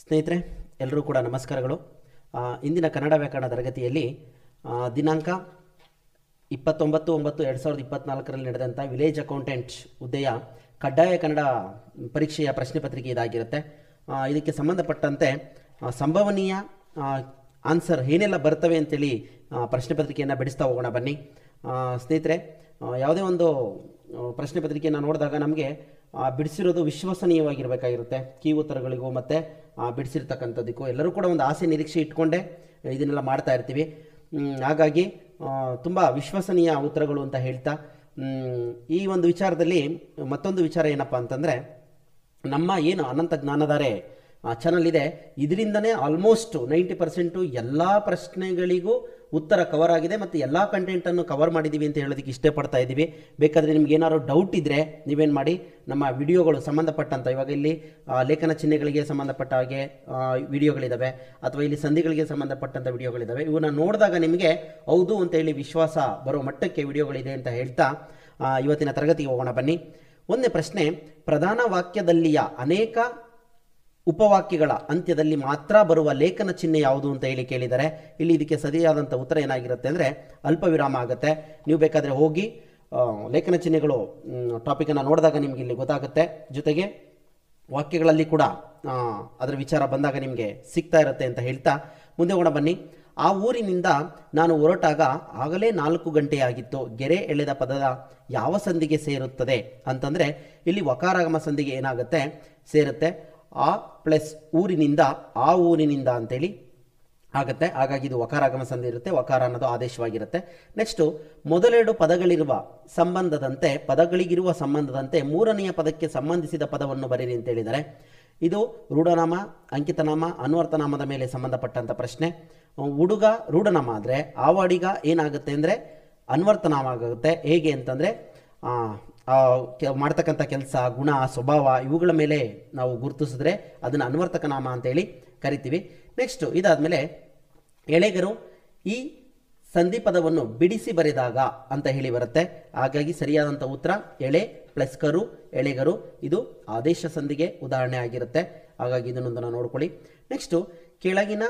ಸ್ನೇಹಿತರೆ ಎಲ್ಲರೂ ಕೂಡ ನಮಸ್ಕಾರಗಳು. ಇಂದಿನ ಕನ್ನಡ ವ್ಯಾಕರಣ ತರಗತಿಯಲ್ಲಿ ದಿನಾಂಕ 29/9/2024ರಲ್ಲಿ ನಡೆದಂಥ ವಿಲೇಜ್ ಅಕೌಂಟೆಂಟ್ ಹುದ್ದೆಯ ಕಡ್ಡಾಯ ಕನ್ನಡ ಪರೀಕ್ಷೆಯ ಪ್ರಶ್ನೆ ಪತ್ರಿಕೆ ಇದಾಗಿರುತ್ತೆ. ಇದಕ್ಕೆ ಸಂಬಂಧಪಟ್ಟಂತೆ ಸಂಭವನೀಯ ಆನ್ಸರ್ ಏನೆಲ್ಲ ಬರ್ತವೆ ಅಂತೇಳಿ ಪ್ರಶ್ನೆ ಪತ್ರಿಕೆಯನ್ನು ಬಿಡಿಸ್ತಾ ಹೋಗೋಣ ಬನ್ನಿ. ಸ್ನೇಹಿತರೆ, ಯಾವುದೇ ಒಂದು ಪ್ರಶ್ನೆ ಪತ್ರಿಕೆಯನ್ನು ನೋಡಿದಾಗ ನಮಗೆ ಬಿಡಿಸಿರೋದು ವಿಶ್ವಸನೀಯವಾಗಿರಬೇಕಾಗಿರುತ್ತೆ. ಕೀ ಉತ್ತರಗಳಿಗೂ ಮತ್ತು ಬಿಡಿಸಿರ್ತಕ್ಕಂಥದ್ದಕ್ಕೂ ಎಲ್ಲರೂ ಕೂಡ ಒಂದು ಆಸೆ ನಿರೀಕ್ಷೆ ಇಟ್ಕೊಂಡೇ ಇದನ್ನೆಲ್ಲ ಮಾಡ್ತಾ ಇರ್ತೀವಿ. ಹಾಗಾಗಿ ತುಂಬ ವಿಶ್ವಸನೀಯ ಉತ್ತರಗಳು ಅಂತ ಹೇಳ್ತಾ ಈ ಒಂದು ವಿಚಾರದಲ್ಲಿ ಮತ್ತೊಂದು ವಿಚಾರ ಏನಪ್ಪ ಅಂತಂದರೆ, ನಮ್ಮ ಏನು ಅನಂತ ಜ್ಞಾನಧಾರೆ ಚಾನಲ್ ಇದೆ, ಇದರಿಂದನೇ ಆಲ್ಮೋಸ್ಟ್ 90% ಎಲ್ಲ ಪ್ರಶ್ನೆಗಳಿಗೂ ಉತ್ತರ ಕವರ್ ಆಗಿದೆ ಮತ್ತು ಎಲ್ಲ ಕಂಟೆಂಟನ್ನು ಕವರ್ ಮಾಡಿದ್ದೀವಿ ಅಂತ ಹೇಳೋದಕ್ಕೆ ಇಷ್ಟಪಡ್ತಾ ಇದ್ದೀವಿ. ಬೇಕಾದರೆ ನಿಮ್ಗೆ ಏನಾದ್ರು ಡೌಟ್ ಇದ್ದರೆ ನೀವೇನು ಮಾಡಿ, ನಮ್ಮ ವಿಡಿಯೋಗಳು ಸಂಬಂಧಪಟ್ಟಂಥ, ಇವಾಗ ಇಲ್ಲಿ ಲೇಖನ ಚಿಹ್ನೆಗಳಿಗೆ ಸಂಬಂಧಪಟ್ಟ ಹಾಗೆ ವಿಡಿಯೋಗಳಿದ್ದಾವೆ, ಅಥವಾ ಇಲ್ಲಿ ಸಂಧಿಗಳಿಗೆ ಸಂಬಂಧಪಟ್ಟಂಥ ವಿಡಿಯೋಗಳಿದ್ದಾವೆ. ಇವನ್ನ ನೋಡಿದಾಗ ನಿಮಗೆ ಹೌದು ಅಂತೇಳಿ ವಿಶ್ವಾಸ ಬರೋ ಮಟ್ಟಕ್ಕೆ ವಿಡಿಯೋಗಳಿದೆ ಅಂತ ಹೇಳ್ತಾ ಇವತ್ತಿನ ತರಗತಿಗೆ ಹೋಗೋಣ ಬನ್ನಿ. ಒಂದನೇ ಪ್ರಶ್ನೆ, ಪ್ರಧಾನ ವಾಕ್ಯದಲ್ಲಿಯ ಅನೇಕ ಉಪವಾಕ್ಯಗಳ ಅಂತ್ಯದಲ್ಲಿ ಮಾತ್ರ ಬರುವ ಲೇಖನ ಚಿಹ್ನೆ ಯಾವುದು ಅಂತ ಹೇಳಿ ಕೇಳಿದರೆ, ಇಲ್ಲಿ ಇದಕ್ಕೆ ಸರಿಯಾದಂಥ ಉತ್ತರ ಏನಾಗಿರುತ್ತೆ ಅಂದರೆ ಅಲ್ಪ ವಿರಾಮ ಆಗುತ್ತೆ. ನೀವು ಬೇಕಾದರೆ ಹೋಗಿ ಲೇಖನ ಚಿಹ್ನೆಗಳು ಟಾಪಿಕನ್ನು ನೋಡಿದಾಗ ನಿಮಗೆ ಇಲ್ಲಿ ಗೊತ್ತಾಗುತ್ತೆ. ಜೊತೆಗೆ ವಾಕ್ಯಗಳಲ್ಲಿ ಕೂಡ ಅದರ ವಿಚಾರ ಬಂದಾಗ ನಿಮಗೆ ಸಿಗ್ತಾ ಇರುತ್ತೆ ಅಂತ ಹೇಳ್ತಾ ಮುಂದೆ ಹೋಗೋಣ ಬನ್ನಿ. ಆ ಊರಿನಿಂದ ನಾನು ಹೊರಟಾಗ ಆಗಲೇ 4 ಗಂಟೆಯಾಗಿತ್ತು. ಗೆರೆ ಎಳೆದ ಪದದ ಯಾವ ಸಂಧಿಗೆ ಸೇರುತ್ತದೆ ಅಂತಂದರೆ, ಇಲ್ಲಿ ವಕಾರಾಗಮ ಸಂಧಿಗೆ ಏನಾಗುತ್ತೆ ಸೇರುತ್ತೆ. ಆ ಪ್ಲಸ್ ಊರಿನಿಂದ ಆ ಊರಿನಿಂದ ಅಂತೇಳಿ ಆಗುತ್ತೆ. ಹಾಗಾಗಿ ಇದು ವಕಾರಾಗಮ ಸಂಧಿ ಇರುತ್ತೆ, ವಕಾರ ಅನ್ನೋದು ಆದೇಶವಾಗಿರುತ್ತೆ. ನೆಕ್ಸ್ಟು, ಮೊದಲೆರಡು ಪದಗಳಿರುವ ಸಂಬಂಧದಂತೆ ಪದಗಳಿಗಿರುವ ಸಂಬಂಧದಂತೆ ಮೂರನೆಯ ಪದಕ್ಕೆ ಸಂಬಂಧಿಸಿದ ಪದವನ್ನು ಬರೀರಿ ಅಂತ ಹೇಳಿದ್ದಾರೆ. ಇದು ರೂಢನಾಮ, ಅಂಕಿತನಾಮ, ಅನ್ವರ್ಥನಾಮದ ಮೇಲೆ ಸಂಬಂಧಪಟ್ಟಂಥ ಪ್ರಶ್ನೆ. ಹುಡುಗ ರೂಢನಾಮ ಆದರೆ ಆವಾಡಿಗ ಏನಾಗುತ್ತೆ ಅಂದರೆ ಅನ್ವರ್ಥನಾಮ ಆಗುತ್ತೆ. ಹೇಗೆ ಅಂತಂದರೆ ಮಾಡ್ತಕ್ಕಂಥ ಕೆಲಸ, ಗುಣ, ಸ್ವಭಾವ ಇವುಗಳ ಮೇಲೆ ನಾವು ಗುರುತಿಸಿದ್ರೆ ಅದನ್ನು ಅನ್ವರ್ಥಕ ನಾಮ ಅಂತೇಳಿ ಕರಿತೀವಿ. ನೆಕ್ಸ್ಟು ಇದಾದಮೇಲೆ ಎಳೆಗರು ಈ ಸಂಧಿ ಪದವನ್ನು ಬಿಡಿಸಿ ಬರೆದಾಗ ಅಂತ ಹೇಳಿ ಬರುತ್ತೆ. ಹಾಗಾಗಿ ಸರಿಯಾದಂಥ ಉತ್ತರ ಎಳೆ ಪ್ಲಸ್ ಕರು, ಎಳೆಗರು. ಇದು ಆದೇಶ ಸಂಧಿಗೆ ಉದಾಹರಣೆ ಆಗಿರುತ್ತೆ. ಹಾಗಾಗಿ ಇದನ್ನೊಂದನ್ನು ನೋಡ್ಕೊಳ್ಳಿ. ನೆಕ್ಸ್ಟು, ಕೆಳಗಿನ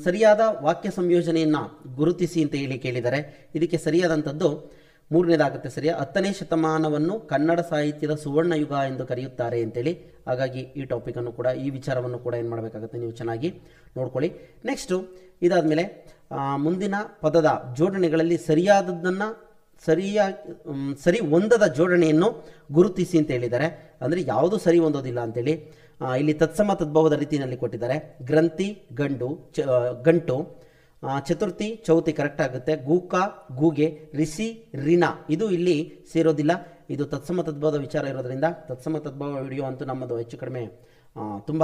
ಸರಿಯಾದ ವಾಕ್ಯ ಸಂಯೋಜನೆಯನ್ನು ಗುರುತಿಸಿ ಅಂತ ಹೇಳಿ ಕೇಳಿದ್ದಾರೆ. ಇದಕ್ಕೆ ಸರಿಯಾದಂಥದ್ದು ಮೂರನೇದಾಗುತ್ತೆ. ಸರಿಯಾ 10ನೇ ಶತಮಾನವನ್ನು ಕನ್ನಡ ಸಾಹಿತ್ಯದ ಸುವರ್ಣಯುಗ ಎಂದು ಕರೆಯುತ್ತಾರೆ ಅಂತೇಳಿ. ಹಾಗಾಗಿ ಈ ಟಾಪಿಕನ್ನು ಕೂಡ, ಈ ವಿಚಾರವನ್ನು ಕೂಡ ಏನು ಮಾಡಬೇಕಾಗುತ್ತೆ, ನೀವು ಚೆನ್ನಾಗಿ ನೋಡ್ಕೊಳ್ಳಿ. ನೆಕ್ಸ್ಟು ಇದಾದಮೇಲೆ ಮುಂದಿನ ಪದದ ಜೋಡಣೆಗಳಲ್ಲಿ ಸರಿಯಾದದ್ದನ್ನು ಸರಿ ಹೊಂದದ ಜೋಡಣೆಯನ್ನು ಗುರುತಿಸಿ ಅಂತ ಹೇಳಿದ್ದಾರೆ. ಅಂದರೆ ಯಾವುದು ಸರಿ ಹೊಂದೋದಿಲ್ಲ ಅಂತೇಳಿ. ಇಲ್ಲಿ ತತ್ಸಮ ತದ್ಭವದ ರೀತಿಯಲ್ಲಿ ಕೊಟ್ಟಿದ್ದಾರೆ. ಗ್ರಂಥಿ ಗಂಟು, ಚತುರ್ಥಿ ಚೌತಿ ಕರೆಕ್ಟ್ ಆಗುತ್ತೆ. ಗೂಕ ಗೂಗೆ, ರಿಸಿ ರಿನ ಇದು ಇಲ್ಲಿ ಸೇರೋದಿಲ್ಲ. ಇದು ತತ್ಸಮ ತದ್ಭವದ ವಿಚಾರ ಇರೋದ್ರಿಂದ ತತ್ಸಮ ತದ್ಭವ ವಿಡಿಯೋ ಅಂತೂ ನಮ್ಮದು ಹೆಚ್ಚು ಕಡಿಮೆ ತುಂಬ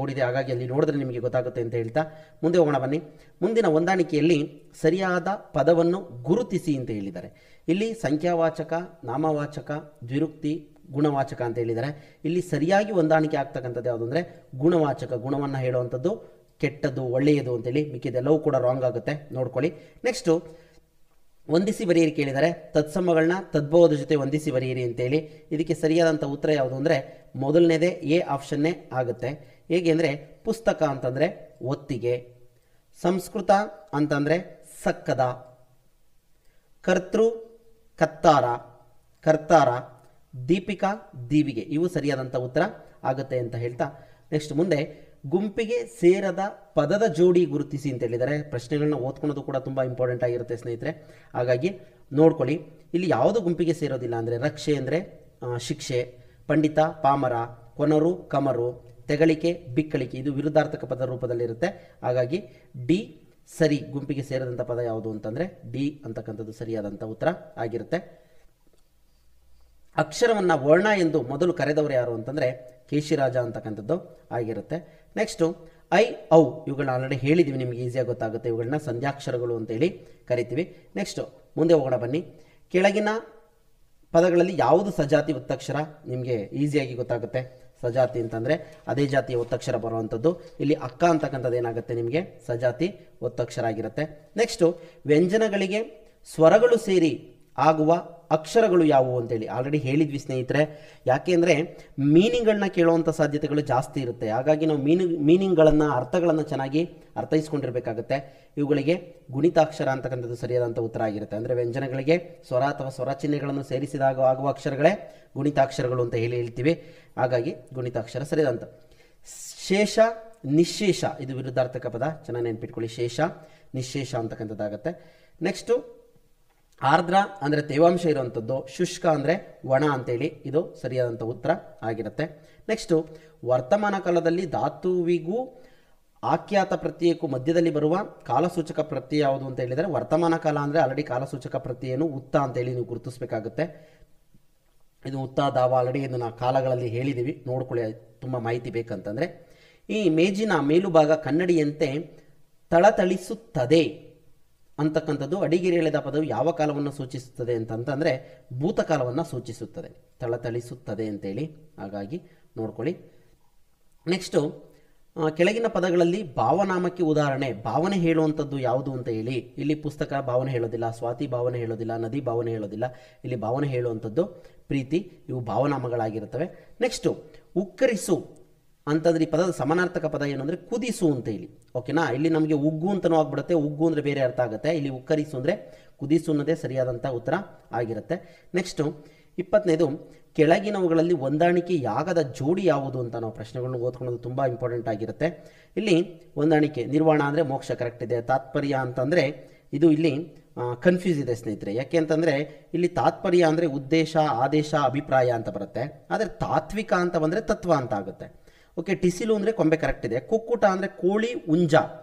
ಓಡಿದೆ. ಹಾಗಾಗಿ ಅಲ್ಲಿ ನೋಡಿದ್ರೆ ನಿಮಗೆ ಗೊತ್ತಾಗುತ್ತೆ ಅಂತ ಹೇಳ್ತಾ ಮುಂದೆ ಹೋಗೋಣ ಬನ್ನಿ. ಮುಂದಿನ ಹೊಂದಾಣಿಕೆಯಲ್ಲಿ ಸರಿಯಾದ ಪದವನ್ನು ಗುರುತಿಸಿ ಅಂತ ಹೇಳಿದ್ದಾರೆ. ಇಲ್ಲಿ ಸಂಖ್ಯಾವಾಚಕ, ನಾಮವಾಚಕ, ದ್ವಿರುಕ್ತಿ, ಗುಣವಾಚಕ ಅಂತ ಹೇಳಿದ್ದಾರೆ. ಇಲ್ಲಿ ಸರಿಯಾಗಿ ಹೊಂದಾಣಿಕೆ ಆಗ್ತಕ್ಕಂಥದ್ದು ಯಾವುದು ಅಂದರೆ ಗುಣವಾಚಕ. ಗುಣವನ್ನು ಹೇಳುವಂಥದ್ದು ಕೆಟ್ಟದ್ದು, ಒಳ್ಳೆಯದು ಅಂತೇಳಿ. ಮಿಕ್ಕಿದೆಲ್ಲವೂ ಕೂಡ ರಾಂಗ್ ಆಗುತ್ತೆ, ನೋಡ್ಕೊಳ್ಳಿ. ನೆಕ್ಸ್ಟು ಹೊಂದಿಸಿ ಬರೆಯಿರಿ ಕೇಳಿದರೆ, ತತ್ಸಮಗಳನ್ನ ತದ್ಭವದ ಜೊತೆ ಹೊಂದಿಸಿ ಬರೆಯಿರಿ ಅಂತೇಳಿ. ಇದಕ್ಕೆ ಸರಿಯಾದಂಥ ಉತ್ತರ ಯಾವುದು ಅಂದರೆ ಮೊದಲನೇದೇ ಎ ಆಪ್ಷನ್ನೇ ಆಗುತ್ತೆ. ಹೇಗೆ ಅಂದರೆ ಪುಸ್ತಕ ಅಂತಂದರೆ ಒತ್ತಿಗೆ, ಸಂಸ್ಕೃತ ಅಂತಂದರೆ ಸಕ್ಕದ, ಕರ್ತೃ ಕತ್ತಾರ, ಕರ್ತಾರ, ದೀಪಿಕಾ ದೀವಿಗೆ ಇವು ಸರಿಯಾದಂಥ ಉತ್ತರ ಆಗುತ್ತೆ ಅಂತ ಹೇಳ್ತಾ ನೆಕ್ಸ್ಟ್ ಮುಂದೆ ಗುಂಪಿಗೆ ಸೇರದ ಪದದ ಜೋಡಿ ಗುರುತಿಸಿ ಅಂತ ಹೇಳಿದ್ದಾರೆ. ಪ್ರಶ್ನೆಗಳನ್ನ ಓದ್ಕೊಳ್ಳೋದು ಕೂಡ ತುಂಬ ಇಂಪಾರ್ಟೆಂಟ್ ಆಗಿರುತ್ತೆ ಸ್ನೇಹಿತರೆ. ಹಾಗಾಗಿ ನೋಡ್ಕೊಳ್ಳಿ. ಇಲ್ಲಿ ಯಾವುದು ಗುಂಪಿಗೆ ಸೇರೋದಿಲ್ಲ ಅಂದರೆ ರಕ್ಷೆ ಅಂದರೆ ಶಿಕ್ಷೆ, ಪಂಡಿತ ಪಾಮರ, ಕೊನರು ಕಮರು, ತೆಗಳಿಕೆ ಬಿಕ್ಕಳಿಕೆ ಇದು ವಿರುದ್ಧಾರ್ಥಕ ಪದ ರೂಪದಲ್ಲಿರುತ್ತೆ. ಹಾಗಾಗಿ ಡಿ ಸರಿ. ಗುಂಪಿಗೆ ಸೇರದಂಥ ಪದ ಯಾವುದು ಅಂತಂದರೆ ಡಿ ಅಂತಕ್ಕಂಥದ್ದು ಸರಿಯಾದಂಥ ಉತ್ತರ ಆಗಿರುತ್ತೆ. ಅಕ್ಷರವನ್ನು ವರ್ಣ ಎಂದು ಮೊದಲು ಕರೆದವರು ಯಾರು ಅಂತಂದರೆ ಕೇಶಿರಾಜ ಅಂತಕ್ಕಂಥದ್ದು ಆಗಿರುತ್ತೆ. ನೆಕ್ಸ್ಟು ಐ ಔ ಇವುಗಳನ್ನ ಆಲ್ರೆಡಿ ಹೇಳಿದ್ದೀವಿ, ನಿಮಗೆ ಈಸಿಯಾಗಿ ಗೊತ್ತಾಗುತ್ತೆ. ಇವುಗಳನ್ನ ಸಂಧ್ಯಾಕ್ಷರಗಳು ಅಂತೇಳಿ ಕರಿತೀವಿ. ನೆಕ್ಸ್ಟು ಮುಂದೆ ಹೋಗೋಣ ಬನ್ನಿ. ಕೆಳಗಿನ ಪದಗಳಲ್ಲಿ ಯಾವುದು ಸಜಾತಿ ಒತ್ತಕ್ಷರ ನಿಮಗೆ ಈಸಿಯಾಗಿ ಗೊತ್ತಾಗುತ್ತೆ. ಸಜಾತಿ ಅಂತಂದರೆ ಅದೇ ಜಾತಿಯ ಒತ್ತಕ್ಷರ ಬರುವಂಥದ್ದು. ಇಲ್ಲಿ ಅಕ್ಕ ಅಂತಕ್ಕಂಥದ್ದು ಏನಾಗುತ್ತೆ ನಿಮಗೆ ಸಜಾತಿ ಒತ್ತಕ್ಷರ ಆಗಿರುತ್ತೆ. ನೆಕ್ಸ್ಟು ವ್ಯಂಜನಗಳಿಗೆ ಸ್ವರಗಳು ಸೇರಿ ಆಗುವ ಅಕ್ಷರಗಳು ಯಾವುವು ಅಂತೇಳಿ ಆಲ್ರೆಡಿ ಹೇಳಿದ್ವಿ ಸ್ನೇಹಿತರೆ. ಯಾಕೆ ಅಂದರೆ ಮೀನಿಂಗ್ಗಳನ್ನ ಕೇಳುವಂಥ ಸಾಧ್ಯತೆಗಳು ಜಾಸ್ತಿ ಇರುತ್ತೆ. ಹಾಗಾಗಿ ನಾವು ಮೀನಿಂಗ್ಗಳನ್ನು ಅರ್ಥಗಳನ್ನು ಚೆನ್ನಾಗಿ ಅರ್ಥೈಸ್ಕೊಂಡಿರಬೇಕಾಗುತ್ತೆ. ಇವುಗಳಿಗೆ ಗುಣಿತಾಕ್ಷರ ಅಂತಕ್ಕಂಥದ್ದು ಸರಿಯಾದಂಥ ಉತ್ತರ ಆಗಿರುತ್ತೆ. ಅಂದರೆ ವ್ಯಂಜನಗಳಿಗೆ ಸ್ವರ ಅಥವಾ ಸ್ವರ ಚಿಹ್ನೆಗಳನ್ನು ಸೇರಿಸಿದಾಗ ಆಗುವ ಅಕ್ಷರಗಳೇ ಗುಣಿತಾಕ್ಷರಗಳು ಅಂತ ಹೇಳ್ತೀವಿ. ಹಾಗಾಗಿ ಗುಣಿತಾಕ್ಷರ ಸರಿಯಾದಂಥ. ಶೇಷ ನಿಶೇಷ ಇದು ವಿರುದ್ಧಾರ್ಥಕ ಪದ, ಚೆನ್ನಾಗಿ ನೆನ್ಪಿಟ್ಕೊಳ್ಳಿ. ಶೇಷ ನಿಶೇಷ ಅಂತಕ್ಕಂಥದ್ದಾಗತ್ತೆ. ನೆಕ್ಸ್ಟು ಆರ್ದ್ರ ಅಂದರೆ ತೇವಾಂಶ ಇರುವಂಥದ್ದು, ಶುಷ್ಕ ಅಂದರೆ ಒಣ ಅಂತೇಳಿ ಇದು ಸರಿಯಾದಂಥ ಉತ್ತರ ಆಗಿರುತ್ತೆ. ನೆಕ್ಸ್ಟು ವರ್ತಮಾನ ಕಾಲದಲ್ಲಿ ಧಾತುವಿಗೂ ಆಖ್ಯಾತ ಪ್ರತ್ಯಯಕ್ಕೂ ಮಧ್ಯದಲ್ಲಿ ಬರುವ ಕಾಲಸೂಚಕ ಪ್ರತ್ಯಯ ಯಾವುದು ಅಂತ ಹೇಳಿದರೆ ವರ್ತಮಾನ ಕಾಲ ಅಂದರೆ ಆಲ್ರೆಡಿ ಕಾಲಸೂಚಕ ಪ್ರತ್ಯಯನು ಉತ್ತ ಅಂತೇಳಿ ನೀವು ಗುರುತಿಸಬೇಕಾಗುತ್ತೆ. ಇದು ಉತ್ತ ದಾವ ಆಲ್ರೆಡಿ ಇದನ್ನು ಕಾಲಗಳಲ್ಲಿ ಹೇಳಿದ್ದೀವಿ, ನೋಡ್ಕೊಳ್ಳಿ ತುಂಬ ಮಾಹಿತಿ ಬೇಕಂತಂದರೆ. ಈ ಮೇಜಿನ ಮೇಲುಭಾಗ ಕನ್ನಡಿಯಂತೆ ಥಳಥಳಿಸುತ್ತದೆ ಅಂತಕ್ಕಂಥದ್ದು ಅಡಿಗೆರೆ ಎಳೆದ ಪದವು ಯಾವ ಕಾಲವನ್ನು ಸೂಚಿಸುತ್ತದೆ ಅಂತಂತಂದರೆ ಭೂತಕಾಲವನ್ನು ಸೂಚಿಸುತ್ತದೆ, ಥಳಥಳಿಸುತ್ತದೆ ಅಂತೇಳಿ. ಹಾಗಾಗಿ ನೋಡ್ಕೊಳ್ಳಿ. ನೆಕ್ಸ್ಟು ಕೆಳಗಿನ ಪದಗಳಲ್ಲಿ ಭಾವನಾಮಕ್ಕೆ ಉದಾಹರಣೆ, ಭಾವನೆ ಹೇಳುವಂಥದ್ದು ಯಾವುದು ಅಂತ ಹೇಳಿ. ಇಲ್ಲಿ ಪುಸ್ತಕ ಭಾವನೆ ಹೇಳೋದಿಲ್ಲ, ಸ್ವಾತಿ ಭಾವನೆ ಹೇಳೋದಿಲ್ಲ, ನದಿ ಭಾವನೆ ಹೇಳೋದಿಲ್ಲ. ಇಲ್ಲಿ ಭಾವನೆ ಹೇಳುವಂಥದ್ದು ಪ್ರೀತಿ. ಇವು ಭಾವನಾಮಗಳಾಗಿರುತ್ತವೆ. ನೆಕ್ಸ್ಟು ಉಕ್ಕರಿಸು ಅಂತಂದ್ರೆ ಈ ಪದದ ಸಮಾನಾರ್ಥಕ ಪದ ಏನು ಅಂದರೆ ಕುದಿಸು ಅಂತ ಹೇಳಿ. ಓಕೆನಾ. ಇಲ್ಲಿ ನಮಗೆ ಉಗ್ಗು ಅಂತಲೂ ಆಗ್ಬಿಡುತ್ತೆ, ಉಗ್ಗು ಅಂದರೆ ಬೇರೆ ಅರ್ಥ ಆಗುತ್ತೆ. ಇಲ್ಲಿ ಉಕ್ಕರಿಸು ಅಂದರೆ ಕುದಿಸು ಅನ್ನೋದೇ ಸರಿಯಾದಂಥ ಉತ್ತರ ಆಗಿರುತ್ತೆ. ನೆಕ್ಸ್ಟು 20ನೇದು ಕೆಳಗಿನವುಗಳಲ್ಲಿ ಹೊಂದಾಣಿಕೆಯಾಗದ ಜೋಡಿ ಯಾವುದು ಅಂತ ನಾವು ಪ್ರಶ್ನೆಗಳನ್ನು ಓದ್ಕೊಳ್ಳೋದು ತುಂಬ ಇಂಪಾರ್ಟೆಂಟ್ ಆಗಿರುತ್ತೆ. ಇಲ್ಲಿ ಹೊಂದಾಣಿಕೆ ನಿರ್ವಾಣ ಅಂದರೆ ಮೋಕ್ಷ ಕರೆಕ್ಟ್ ಇದೆ. ತಾತ್ಪರ್ಯ ಅಂತಂದರೆ ಇದು ಇಲ್ಲಿ ಕನ್ಫ್ಯೂಸ್ ಇದೆ ಸ್ನೇಹಿತರೆ. ಯಾಕೆ ಅಂತಂದರೆ ಇಲ್ಲಿ ತಾತ್ಪರ್ಯ ಅಂದರೆ ಉದ್ದೇಶ, ಆದೇಶ, ಅಭಿಪ್ರಾಯ ಅಂತ ಬರುತ್ತೆ. ಆದರೆ ತಾತ್ವಿಕ ಅಂತ ಬಂದರೆ ತತ್ವ ಅಂತ ಆಗುತ್ತೆ. ಓಕೆ. ಟಿಸಿಲು ಅಂದರೆ ಕೊಂಬೆ ಕರೆಕ್ಟ್ ಇದೆ. ಕುಕ್ಕುಟ ಅಂದರೆ ಕೋಳಿ, ಹುಂಜ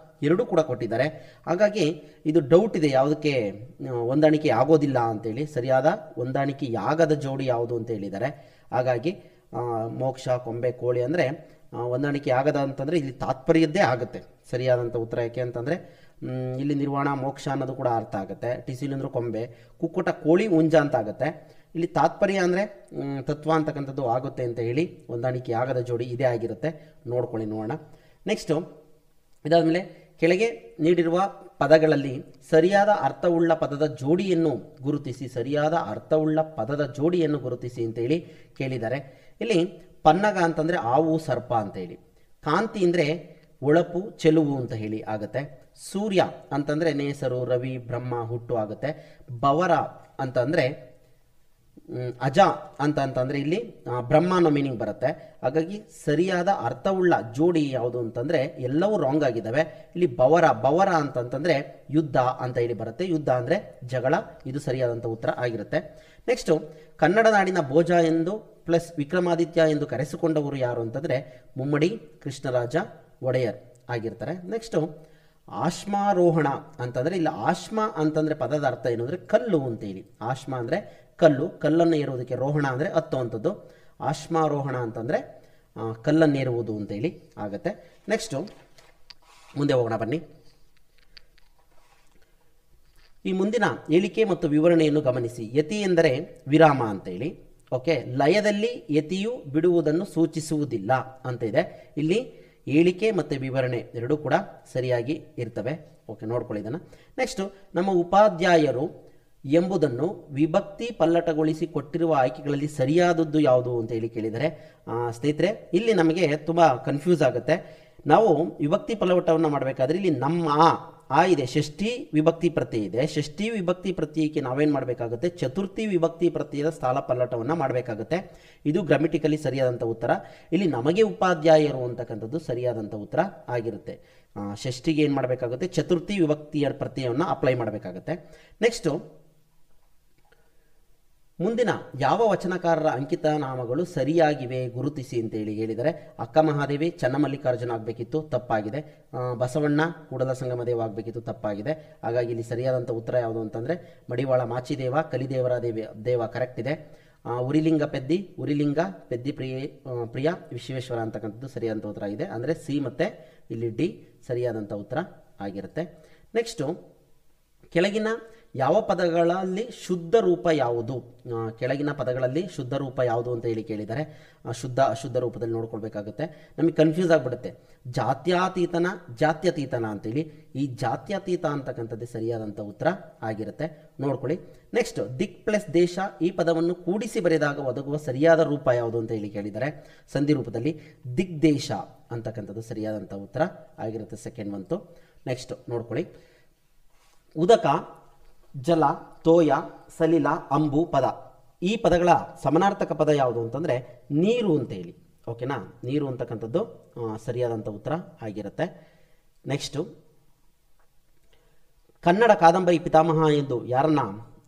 ಎರಡೂ ಕೂಡ ಕೊಟ್ಟಿದ್ದಾರೆ. ಹಾಗಾಗಿ ಇದು ಡೌಟ್ ಇದೆ ಯಾವುದಕ್ಕೆ ಹೊಂದಾಣಿಕೆ ಆಗೋದಿಲ್ಲ ಅಂತೇಳಿ. ಸರಿಯಾದ ಹೊಂದಾಣಿಕೆಯಾಗದ ಜೋಡಿ ಯಾವುದು ಅಂತ ಹೇಳಿದ್ದಾರೆ. ಹಾಗಾಗಿ ಮೋಕ್ಷ, ಕೊಂಬೆ, ಕೋಳಿ ಅಂದರೆ ಹೊಂದಾಣಿಕೆ ಆಗದ ಅಂತಂದರೆ ಇಲ್ಲಿ ತಾತ್ಪರ್ಯದ್ದೇ ಆಗುತ್ತೆ ಸರಿಯಾದಂಥ ಉತ್ತರ. ಯಾಕೆ ಅಂತಂದರೆ ಇಲ್ಲಿ ನಿರ್ವಾಣ, ಮೋಕ್ಷ ಅನ್ನೋದು ಕೂಡ ಅರ್ಥ ಆಗುತ್ತೆ. ಟಿಸಿಲು ಅಂದ್ರೆ ಕೊಂಬೆ, ಕುಕ್ಕುಟ ಕೋಳಿ, ಹುಂಜ ಅಂತ ಆಗುತ್ತೆ. ಇಲ್ಲಿ ತಾತ್ಪರ್ಯ ಅಂದರೆ ತತ್ವ ಅಂತಕ್ಕಂಥದ್ದು ಆಗುತ್ತೆ ಅಂತ ಹೇಳಿ ಹೊಂದಾಣಿಕೆ ಆಗದ ಜೋಡಿ ಇದೇ ಆಗಿರುತ್ತೆ. ನೋಡ್ಕೊಳ್ಳಿ, ನೋಡೋಣ. ನೆಕ್ಸ್ಟು ಇದಾದಮೇಲೆ ಕೆಳಗೆ ನೀಡಿರುವ ಪದಗಳಲ್ಲಿ ಸರಿಯಾದ ಅರ್ಥವುಳ್ಳ ಪದದ ಜೋಡಿಯನ್ನು ಗುರುತಿಸಿ, ಸರಿಯಾದ ಅರ್ಥವುಳ್ಳ ಪದದ ಜೋಡಿಯನ್ನು ಗುರುತಿಸಿ ಅಂತೇಳಿ ಕೇಳಿದ್ದಾರೆ. ಇಲ್ಲಿ ಪನ್ನಗ ಅಂತಂದರೆ ಹಾವು, ಸರ್ಪ ಅಂತೇಳಿ. ಕಾಂತಿ ಅಂದರೆ ಒಳಪು, ಚೆಲುವು ಅಂತ ಹೇಳಿ ಆಗುತ್ತೆ. ಸೂರ್ಯ ಅಂತಂದರೆ ನೇಸರು, ರವಿ, ಬ್ರಹ್ಮ, ಹುಟ್ಟು ಆಗುತ್ತೆ. ಬವರ ಅಂತಂದರೆ ಅಜ ಅಂತಂದರೆ ಇಲ್ಲಿ ಬ್ರಹ್ಮ ಅನ್ನೋ ಮೀನಿಂಗ್ ಬರುತ್ತೆ. ಹಾಗಾಗಿ ಸರಿಯಾದ ಅರ್ಥವುಳ್ಳ ಜೋಡಿ ಯಾವುದು ಅಂತಂದರೆ ಎಲ್ಲವೂ ರಾಂಗ್ ಆಗಿದ್ದಾವೆ. ಇಲ್ಲಿ ಬವರ ಅಂತಂತಂದರೆ ಯುದ್ಧ ಅಂತ ಹೇಳಿ ಬರುತ್ತೆ. ಯುದ್ಧ ಅಂದರೆ ಜಗಳ, ಇದು ಸರಿಯಾದಂಥ ಉತ್ತರ ಆಗಿರುತ್ತೆ. ನೆಕ್ಸ್ಟು ಕನ್ನಡ ನಾಡಿನ ಭೋಜ ಎಂದು ಪ್ಲಸ್ ವಿಕ್ರಮಾದಿತ್ಯ ಎಂದು ಕರೆಸಿಕೊಂಡವರು ಯಾರು ಅಂತಂದರೆ ಮುಮ್ಮಡಿ ಕೃಷ್ಣರಾಜ ಒಡೆಯರ್ ಆಗಿರ್ತಾರೆ. ನೆಕ್ಸ್ಟು ಆಶ್ಮಾರೋಹಣ ಅಂತಂದರೆ ಇಲ್ಲಿ ಆಶ್ಮ ಅಂತಂದರೆ ಪದದ ಅರ್ಥ ಏನು ಅಂದರೆ ಕಲ್ಲು ಅಂತೇಳಿ. ಆಶ್ಮ ಅಂದರೆ ಕಲ್ಲು, ಕಲ್ಲನ್ನು ಏರುವುದಕ್ಕೆ, ರೋಹಣ ಅಂದರೆ ಹತ್ತುವಂಥದ್ದು. ಆಶ್ಮಾರೋಹಣ ಅಂತಂದರೆ ಕಲ್ಲನ್ನು ಏರುವುದು ಅಂತೇಳಿ ಆಗುತ್ತೆ. ನೆಕ್ಸ್ಟು ಮುಂದೆ ಹೋಗೋಣ ಬನ್ನಿ. ಈ ಮುಂದಿನ ಹೇಳಿಕೆ ಮತ್ತು ವಿವರಣೆಯನ್ನು ಗಮನಿಸಿ. ಯತಿ ಎಂದರೆ ವಿರಾಮ ಅಂತೇಳಿ. ಓಕೆ. ಲಯದಲ್ಲಿ ಯತಿಯು ಬಿಡುವುದನ್ನು ಸೂಚಿಸುವುದಿಲ್ಲ ಅಂತ ಇದೆ. ಇಲ್ಲಿ ಹೇಳಿಕೆ ಮತ್ತು ವಿವರಣೆ ಎರಡೂ ಕೂಡ ಸರಿಯಾಗಿ ಇರ್ತವೆ. ಓಕೆ, ನೋಡ್ಕೊಳ್ಳಿ ಇದನ್ನು. ನೆಕ್ಸ್ಟು ನಮ್ಮ ಉಪಾಧ್ಯಾಯರು ಎಂಬುದನ್ನು ವಿಭಕ್ತಿ ಪಲ್ಲಟಗೊಳಿಸಿ ಕೊಟ್ಟಿರುವ ಆಯ್ಕೆಗಳಲ್ಲಿ ಸರಿಯಾದದ್ದು ಯಾವುದು ಅಂತ ಹೇಳಿ ಕೇಳಿದರೆ ಸ್ನೇಹಿತರೆ ಇಲ್ಲಿ ನಮಗೆ ತುಂಬ ಕನ್ಫ್ಯೂಸ್ ಆಗುತ್ತೆ. ನಾವು ವಿಭಕ್ತಿ ಪಲ್ಲಟವನ್ನು ಮಾಡಬೇಕಾದ್ರೆ ಇಲ್ಲಿ ನಮ್ಮ ಆ ಇದೆ, ಷಷ್ಠಿ ವಿಭಕ್ತಿ ಪ್ರತ್ಯಯ ಇದೆ. ಷಷ್ಠಿ ವಿಭಕ್ತಿ ಪ್ರತ್ಯಯಕ್ಕೆ ನಾವೇನು ಮಾಡಬೇಕಾಗುತ್ತೆ, ಚತುರ್ಥಿ ವಿಭಕ್ತಿ ಪ್ರತ್ಯಯದ ಸ್ಥಳ ಪಲ್ಲಟವನ್ನು ಮಾಡಬೇಕಾಗುತ್ತೆ. ಇದು ಗ್ರಾಮೆಟಿಕಲಿ ಸರಿಯಾದಂಥ ಉತ್ತರ. ಇಲ್ಲಿ ನಮಗೆ ಉಪಾಧ್ಯಾಯರು ಅಂತಕ್ಕಂಥದ್ದು ಸರಿಯಾದಂಥ ಉತ್ತರ ಆಗಿರುತ್ತೆ. ಷಷ್ಠಿಗೆ ಏನು ಮಾಡಬೇಕಾಗುತ್ತೆ, ಚತುರ್ಥಿ ವಿಭಕ್ತಿಯ ಪ್ರತ್ಯಯವನ್ನು ಅಪ್ಲೈ ಮಾಡಬೇಕಾಗುತ್ತೆ. ನೆಕ್ಸ್ಟು ಮುಂದಿನ ಯಾವ ವಚನಕಾರರ ಅಂಕಿತ ನಾಮಗಳು ಸರಿಯಾಗಿವೆ ಗುರುತಿಸಿ ಅಂತೇಳಿ ಹೇಳಿದರೆ ಅಕ್ಕ ಮಹಾದೇವಿ ಚನ್ನಮಲ್ಲಿಕಾರ್ಜುನ ಆಗಬೇಕಿತ್ತು, ತಪ್ಪಾಗಿದೆ. ಬಸವಣ್ಣ ಕೂಡಲ ಸಂಗಮ ದೇವ ಆಗಬೇಕಿತ್ತು, ತಪ್ಪಾಗಿದೆ. ಹಾಗಾಗಿ ಇಲ್ಲಿ ಸರಿಯಾದಂಥ ಉತ್ತರ ಯಾವುದು ಅಂತಂದರೆ ಮಡಿವಾಳ ಮಾಚಿದೇವ ಕಲಿದೇವರ ದೇವ ಕರೆಕ್ಟ್ ಇದೆ. ಉರಿಲಿಂಗ ಪೆದ್ದಿ ಪ್ರಿಯ ವಿಶ್ವೇಶ್ವರ ಅಂತಕ್ಕಂಥದ್ದು ಸರಿಯಾದಂಥ ಉತ್ತರ ಆಗಿದೆ. ಅಂದರೆ ಸಿ ಮತ್ತು ಇಲ್ಲಿ ಡಿ ಸರಿಯಾದಂಥ ಉತ್ತರ ಆಗಿರುತ್ತೆ. ನೆಕ್ಸ್ಟು ಕೆಳಗಿನ ಯಾವ ಪದಗಳಲ್ಲಿ ಶುದ್ಧ ರೂಪ ಯಾವುದು, ಕೆಳಗಿನ ಪದಗಳಲ್ಲಿ ಶುದ್ಧ ರೂಪ ಯಾವುದು ಅಂತ ಹೇಳಿ ಕೇಳಿದ್ದಾರೆ. ಶುದ್ಧ ಅಶುದ್ಧ ರೂಪದಲ್ಲಿ ನೋಡ್ಕೊಳ್ಬೇಕಾಗುತ್ತೆ. ನಮಗೆ ಕನ್ಫ್ಯೂಸ್ ಆಗಿಬಿಡುತ್ತೆ. ಜಾತ್ಯಾತೀತನ ಜಾತ್ಯತೀತನ ಅಂತೇಳಿ. ಈ ಜಾತ್ಯತೀತ ಅಂತಕ್ಕಂಥದ್ದೇ ಸರಿಯಾದಂಥ ಉತ್ತರ ಆಗಿರುತ್ತೆ, ನೋಡ್ಕೊಳ್ಳಿ. ನೆಕ್ಸ್ಟ್, ದಿಕ್ ಪ್ಲಸ್ ದೇಶ ಈ ಪದವನ್ನು ಕೂಡಿಸಿ ಬರೆದಾಗ ಒದಗುವ ಸರಿಯಾದ ರೂಪ ಯಾವುದು ಅಂತ ಹೇಳಿ ಕೇಳಿದ್ದಾರೆ. ಸಂಧಿ ರೂಪದಲ್ಲಿ ದಿಗ್ದೇಶ ಅಂತಕ್ಕಂಥದ್ದು ಸರಿಯಾದಂಥ ಉತ್ತರ ಆಗಿರುತ್ತೆ. ಸೆಕೆಂಡ್ ಬಂತು. ನೆಕ್ಸ್ಟ್ ನೋಡ್ಕೊಳ್ಳಿ, ಉದಕ, ಜಲ, ತೋಯ, ಸಲಿಲ, ಅಂಬು ಪದ. ಈ ಪದಗಳ ಸಮಾನಾರ್ಥಕ ಪದ ಯಾವುದು ಅಂತಂದರೆ ನೀರು ಅಂತೇಳಿ. ಓಕೆನಾ, ನೀರು ಅಂತಕ್ಕಂಥದ್ದು ಸರಿಯಾದಂಥ ಉತ್ತರ ಆಗಿರುತ್ತೆ. ನೆಕ್ಸ್ಟು, ಕನ್ನಡ ಕಾದಂಬರಿ ಪಿತಾಮಹ ಎಂದು ಯಾರನ್ನ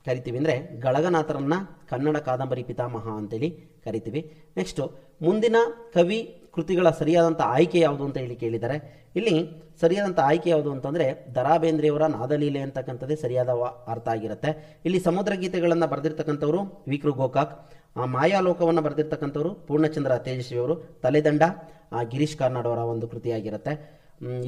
ಕರಿತೀವಿ ಅಂದರೆ ಗಳಗನಾಥರನ್ನ ಕನ್ನಡ ಕಾದಂಬರಿ ಪಿತಾಮಹ ಅಂತೇಳಿ ಕರಿತೀವಿ. ನೆಕ್ಸ್ಟು, ಮುಂದಿನ ಕವಿ ಕೃತಿಗಳ ಸರಿಯಾದಂಥ ಆಯ್ಕೆ ಯಾವುದು ಅಂತ ಹೇಳಿ ಕೇಳಿದ್ದಾರೆ. ಇಲ್ಲಿ ಸರಿಯಾದಂಥ ಆಯ್ಕೆ ಯಾವುದು ಅಂತಂದರೆ ದರಾ ಬೇಂದ್ರೆಯವರ ನಾದಲೀಲೆ ಅಂತಕ್ಕಂಥದ್ದೇ ಸರಿಯಾದ ಅರ್ಥ ಆಗಿರುತ್ತೆ. ಇಲ್ಲಿ ಸಮುದ್ರ ಗೀತೆಗಳನ್ನು ಬರೆದಿರ್ತಕ್ಕಂಥವ್ರು ವಿಕ್ರು ಗೋಕಾಕ್, ಮಾಯಾಲೋಕವನ್ನು ಬರೆದಿರ್ತಕ್ಕಂಥವ್ರು ಪೂರ್ಣಚಂದ್ರ ತೇಜಸ್ವಿಯವರು, ತಲೆದಂಡ ಗಿರೀಶ್ ಕಾರ್ನಾಡ್ ಅವರ ಒಂದು ಕೃತಿಯಾಗಿರುತ್ತೆ.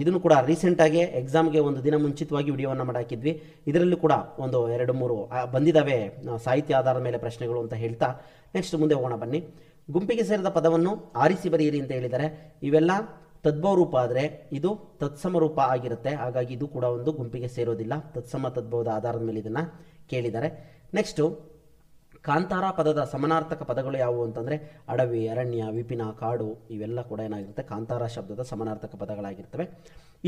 ಇದನ್ನು ಕೂಡ ರೀಸೆಂಟಾಗಿ ಎಕ್ಸಾಮ್ಗೆ ಒಂದು ದಿನ ಮುಂಚಿತವಾಗಿ ವಿಡಿಯೋವನ್ನು ಮಾಡಾಕಿದ್ವಿ. ಇದರಲ್ಲೂ ಕೂಡ ಒಂದು 2-3 ಬಂದಿದ್ದಾವೆ ಸಾಹಿತ್ಯ ಆಧಾರದ ಮೇಲೆ ಪ್ರಶ್ನೆಗಳು ಅಂತ ಹೇಳ್ತಾ ನೆಕ್ಸ್ಟ್ ಮುಂದೆ ಹೋಗೋಣ ಬನ್ನಿ. ಗುಂಪಿಗೆ ಸೇರಿದ ಪದವನ್ನು ಆರಿಸಿ ಬರೆಯಿರಿ ಅಂತ ಹೇಳಿದ್ದಾರೆ. ಇವೆಲ್ಲ ತದ್ಭವ ರೂಪ ಆದರೆ ಇದು ತತ್ಸಮ ರೂಪ ಆಗಿರುತ್ತೆ. ಹಾಗಾಗಿ ಇದು ಕೂಡ ಒಂದು ಗುಂಪಿಗೆ ಸೇರೋದಿಲ್ಲ. ತತ್ಸಮ ತದ್ಭವದ ಆಧಾರದ ಮೇಲೆ ಇದನ್ನು ಕೇಳಿದ್ದಾರೆ. ನೆಕ್ಸ್ಟು, ಕಾಂತಾರ ಪದದ ಸಮಾನಾರ್ಥಕ ಪದಗಳು ಯಾವುವು ಅಂತಂದರೆ ಅಡವಿ, ಅರಣ್ಯ, ವಿಪಿನ, ಕಾಡು ಇವೆಲ್ಲ ಕೂಡ ಏನಾಗಿರುತ್ತೆ ಕಾಂತಾರ ಶಬ್ದದ ಸಮಾನಾರ್ಥಕ ಪದಗಳಾಗಿರ್ತವೆ.